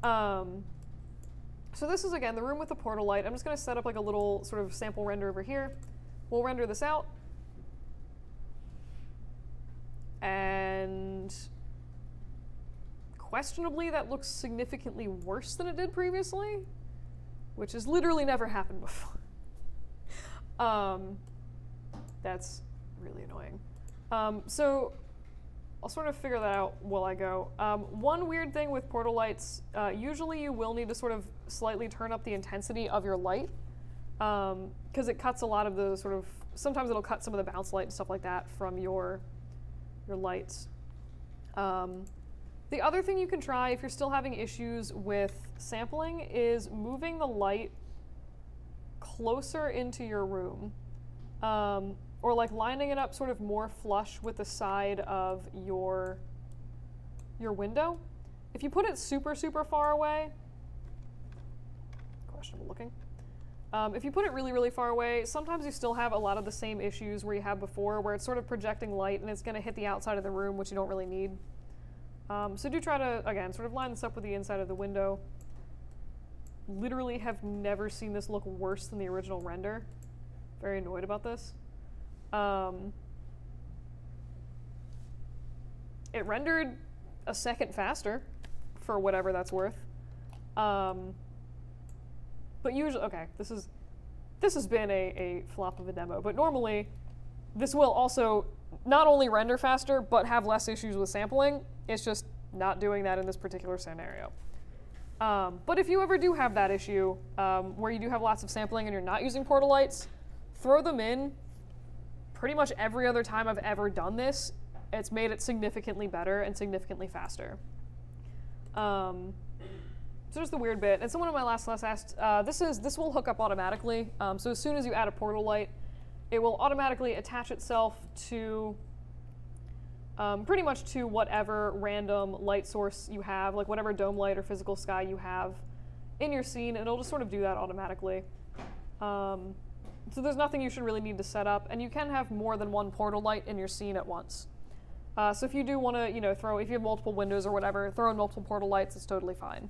So this is, again, the room with the portal light. I'm just going to set up like a little sort of sample render over here. We'll render this out. And questionably, that looks significantly worse than it did previously, which has literally never happened before. That's really annoying. So I'll sort of figure that out while I go. One weird thing with portal lights, usually you will need to sort of slightly turn up the intensity of your light, because it cuts a lot of the sort of, sometimes it'll cut some of the bounce light and stuff like that from your lights. The other thing you can try if you're still having issues with sampling is moving the light closer into your room, or like lining it up sort of more flush with the side of your window. If you put it super, super far away, questionable looking. If you put it really, really far away, sometimes you still have a lot of the same issues where you had before, where it's sort of projecting light and it's going to hit the outside of the room, which you don't really need. So do try to, again, sort of line this up with the inside of the window. Literally have never seen this look worse than the original render. Very annoyed about this. It rendered a second faster, for whatever that's worth. But usually, okay, this has been a flop of a demo, but normally this will also not only render faster, but have less issues with sampling. It's just not doing that in this particular scenario. But if you ever do have that issue, where you do have lots of sampling and you're not using portal lights, throw them in. Pretty much every other time I've ever done this, it's made it significantly better and significantly faster. So just the weird bit. And someone in my last class asked, this will hook up automatically. So as soon as you add a portal light, it will automatically attach itself to pretty much to whatever random light source you have, like whatever dome light or physical sky you have in your scene, and it'll just sort of do that automatically. So there's nothing you should really need to set up, and you can have more than one portal light in your scene at once. So if you do want to, if you have multiple windows or whatever, throw in multiple portal lights, it's totally fine.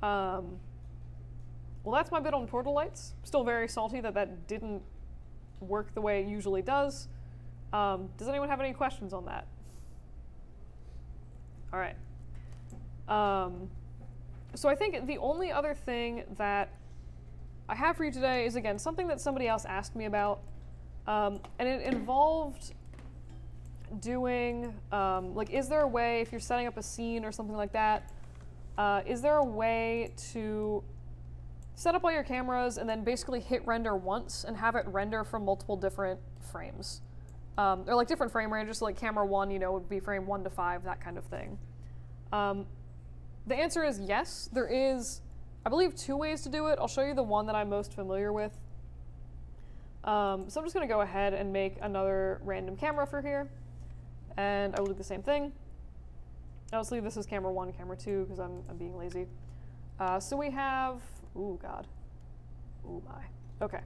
Well, that's my bit on portal lights. Still very salty that didn't work the way it usually does. Does anyone have any questions on that? All right. So I think the only other thing that I have for you today is, again, something that somebody else asked me about, and it involved doing, like, is there a way, if you're setting up a scene or something like that, is there a way to set up all your cameras and then basically hit render once and have it render from multiple different frames? Or like different frame ranges, so like camera 1, would be frame 1 to 5, that kind of thing. The answer is yes. There is, I believe, 2 ways to do it. I'll show you the one that I'm most familiar with. So I'm just going to go ahead and make another random camera for here. And I will do the same thing. I'll just leave this as camera 1, camera 2, because I'm being lazy. So we have, ooh, God. Ooh, my. Okay.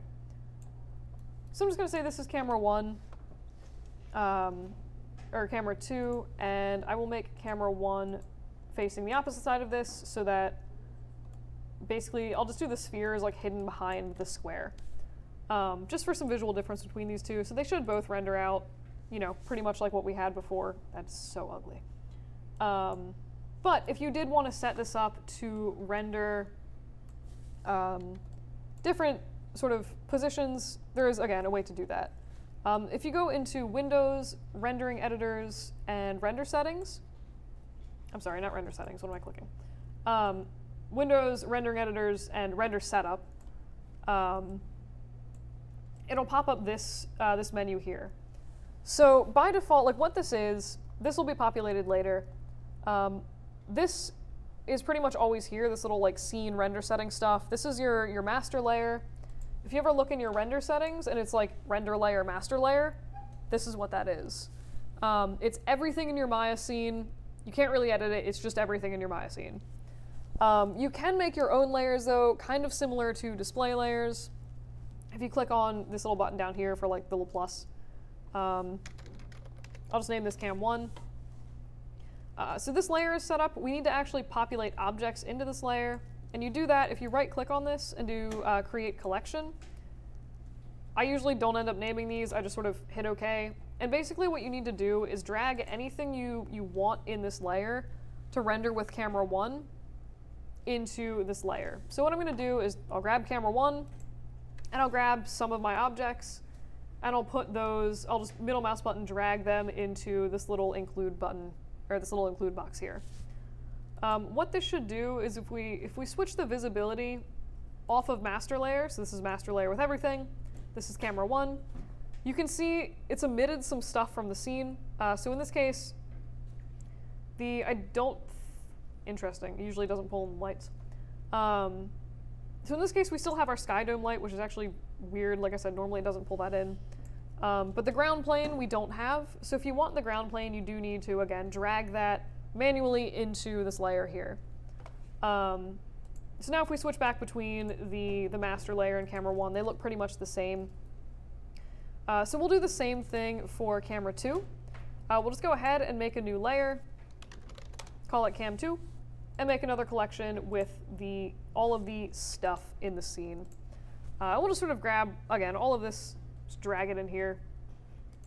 So I'm just going to say this is camera 1, or camera 2, and I will make camera 1 facing the opposite side of this so that basically I'll just do the spheres like hidden behind the square. Just for some visual difference between these two. So they should both render out, pretty much like what we had before. That's so ugly. But if you did want to set this up to render different sort of positions, there is, again, a way to do that. If you go into Windows, Rendering Editors, and Render Settings, I'm sorry, not Render Settings, what am I clicking? Windows, Rendering Editors, and Render Setup, it'll pop up this, this menu here. So by default, like what this will be populated later. This is pretty much always here, this little like scene render setting stuff. This is your master layer. If you ever look in your render settings and it's like render layer, master layer, this is what that is. It's everything in your Maya scene. You can't really edit it, it's just everything in your Maya scene. You can make your own layers though, kind of similar to display layers. If you click on this little button down here for like the little plus, I'll just name this cam 1. So this layer is set up. We need to actually populate objects into this layer. And you do that if you right click on this and do create collection. I usually don't end up naming these, I just sort of hit OK. And basically what you need to do is drag anything you want in this layer to render with camera 1 into this layer. So what I'm going to do is I'll grab camera 1, and I'll grab some of my objects, and I'll put those, I'll just middle mouse button drag them into this little include button, or this little include box here. What this should do is if we switch the visibility off of master layer, so this is master layer with everything, this is camera 1, you can see it's emitted some stuff from the scene. So in this case, interesting, it usually doesn't pull in lights. So in this case, we still have our sky dome light, which is actually weird. Like I said, normally it doesn't pull that in. But the ground plane we don't have. So if you want the ground plane, you do need to, again, drag that manually into this layer here. So now if we switch back between the master layer and camera 1, they look pretty much the same. So we'll do the same thing for camera 2. We'll just go ahead and make a new layer, call it cam 2, and make another collection with all of the stuff in the scene. We'll just sort of grab, again, all of this, just drag it in here,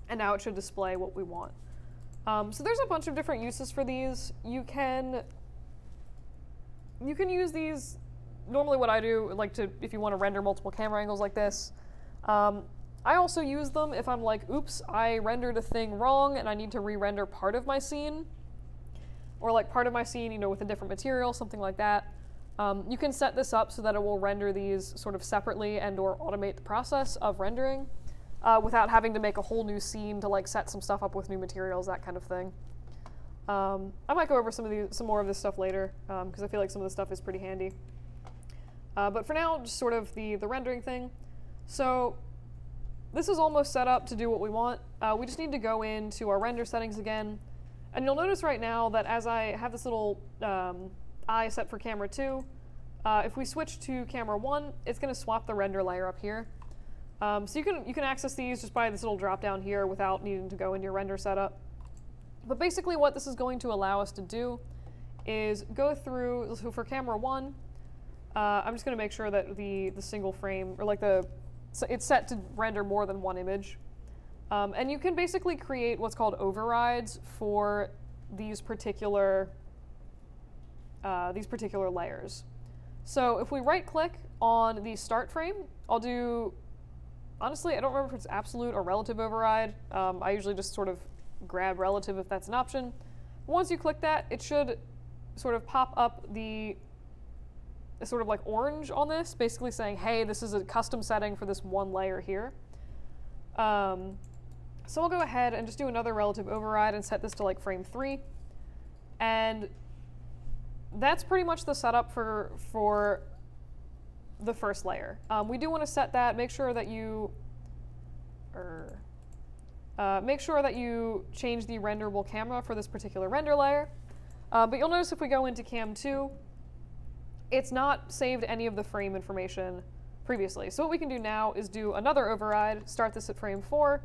and now it should display what we want. So there's a bunch of different uses for these. You can use these, normally what I do, if you want to render multiple camera angles like this. I also use them if I'm like, oops, I rendered a thing wrong and I need to re-render part of my scene. Or like part of my scene, with a different material, something like that. You can set this up so that it will render these sort of separately and or automate the process of rendering without having to make a whole new scene to like set some stuff up with new materials, that kind of thing. I might go over some more of this stuff later because I feel like some of this stuff is pretty handy. But for now, just sort of the rendering thing. So this is almost set up to do what we want. We just need to go into our render settings again. And you'll notice right now that as I have this little eye set for camera 2, if we switch to camera 1, it's going to swap the render layer up here. So you can access these just by this little drop down here without needing to go into your render setup. But basically what this is going to allow us to do is go through, so for camera 1, I'm just going to make sure that the single frame, or like it's set to render more than one image. And you can basically create what's called overrides for these particular layers. So if we right-click on the start frame, I'll do, honestly, I don't remember if it's absolute or relative override. I usually just sort of grab relative if that's an option. Once you click that, it should sort of pop up the sort of like orange on this, basically saying, hey, this is a custom setting for this one layer here. So I'll go ahead and just do another relative override and set this to like frame 3. And that's pretty much the setup for the first layer. We do want to set that, make sure that you change the renderable camera for this particular render layer. But you'll notice if we go into cam 2, it's not saved any of the frame information previously. So what we can do now is do another override, start this at frame 4,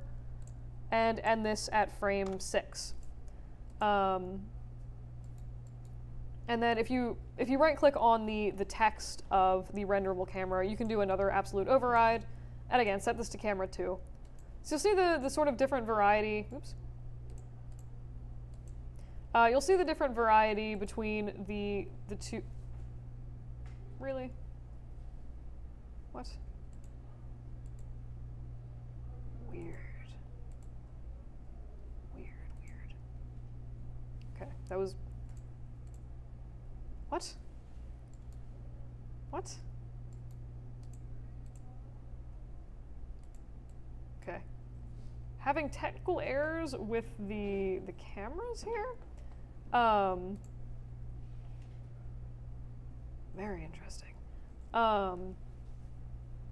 and end this at frame 6. And then if you right-click on the text of the renderable camera, you can do another absolute override, and again, set this to camera 2. So you'll see the sort of different variety, oops. You'll see the different variety between the two. Really? What? Weird. Okay, that was... What? What? Okay. Having technical errors with the cameras here? Very interesting.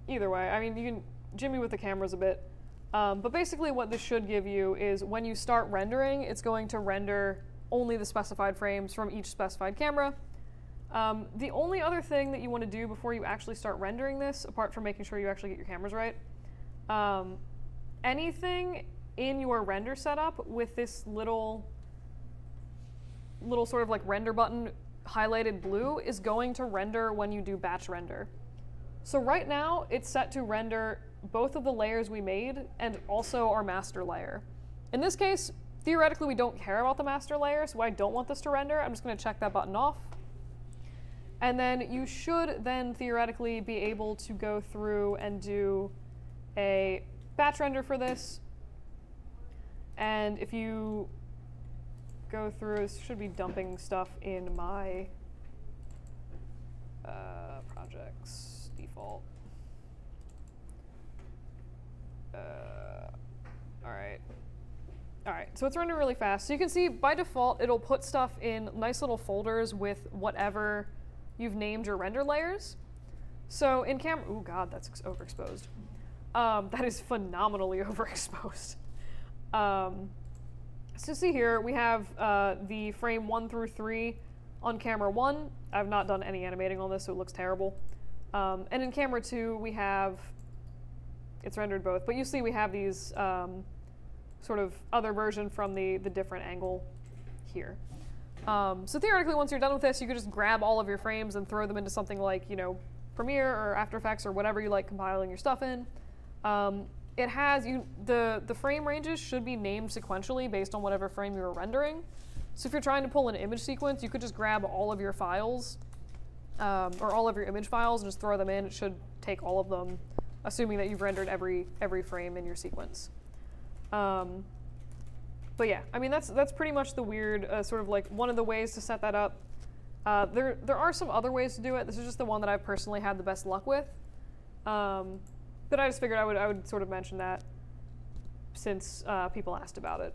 Either way, I mean, you can jimmy with the cameras a bit. But basically what this should give you is when you start rendering, it's going to render only the specified frames from each specified camera. The only other thing that you want to do before you actually start rendering this, apart from making sure you actually get your cameras right, anything in your render setup with this little sort of like render button highlighted blue is going to render when you do batch render. So right now it's set to render both of the layers we made and also our master layer. In this case, theoretically we don't care about the master layer, so I don't want this to render. I'm just going to check that button off. And then you should then theoretically be able to go through and do a batch render for this. And if you go through, this should be dumping stuff in my projects default. All right, so it's rendering really fast. So you can see by default, it'll put stuff in nice little folders with whatever you've named your render layers. So in camera, oh God, that's overexposed. That is phenomenally overexposed. So see here, we have the frame 1 through 3 on camera 1. I've not done any animating on this, so it looks terrible. And in camera 2, we have, it's rendered both, but you see we have these sort of other version from the different angle here. So theoretically, once you're done with this, you could just grab all of your frames and throw them into something like, you know, Premiere or After Effects or whatever you like compiling your stuff in. It has, the frame ranges should be named sequentially based on whatever frame you were rendering. So if you're trying to pull an image sequence, you could just grab all of your files, or all of your image files and just throw them in. It should take all of them, assuming that you've rendered every frame in your sequence. But yeah, I mean, that's pretty much the weird, sort of like one of the ways to set that up. There are some other ways to do it. This is just the one that I've personally had the best luck with. But I just figured I would sort of mention that since people asked about it.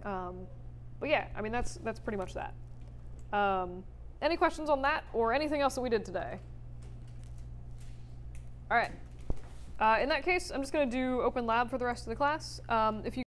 But yeah, I mean, that's pretty much that. Any questions on that or anything else that we did today? All right. In that case, I'm just going to do Open Lab for the rest of the class. If you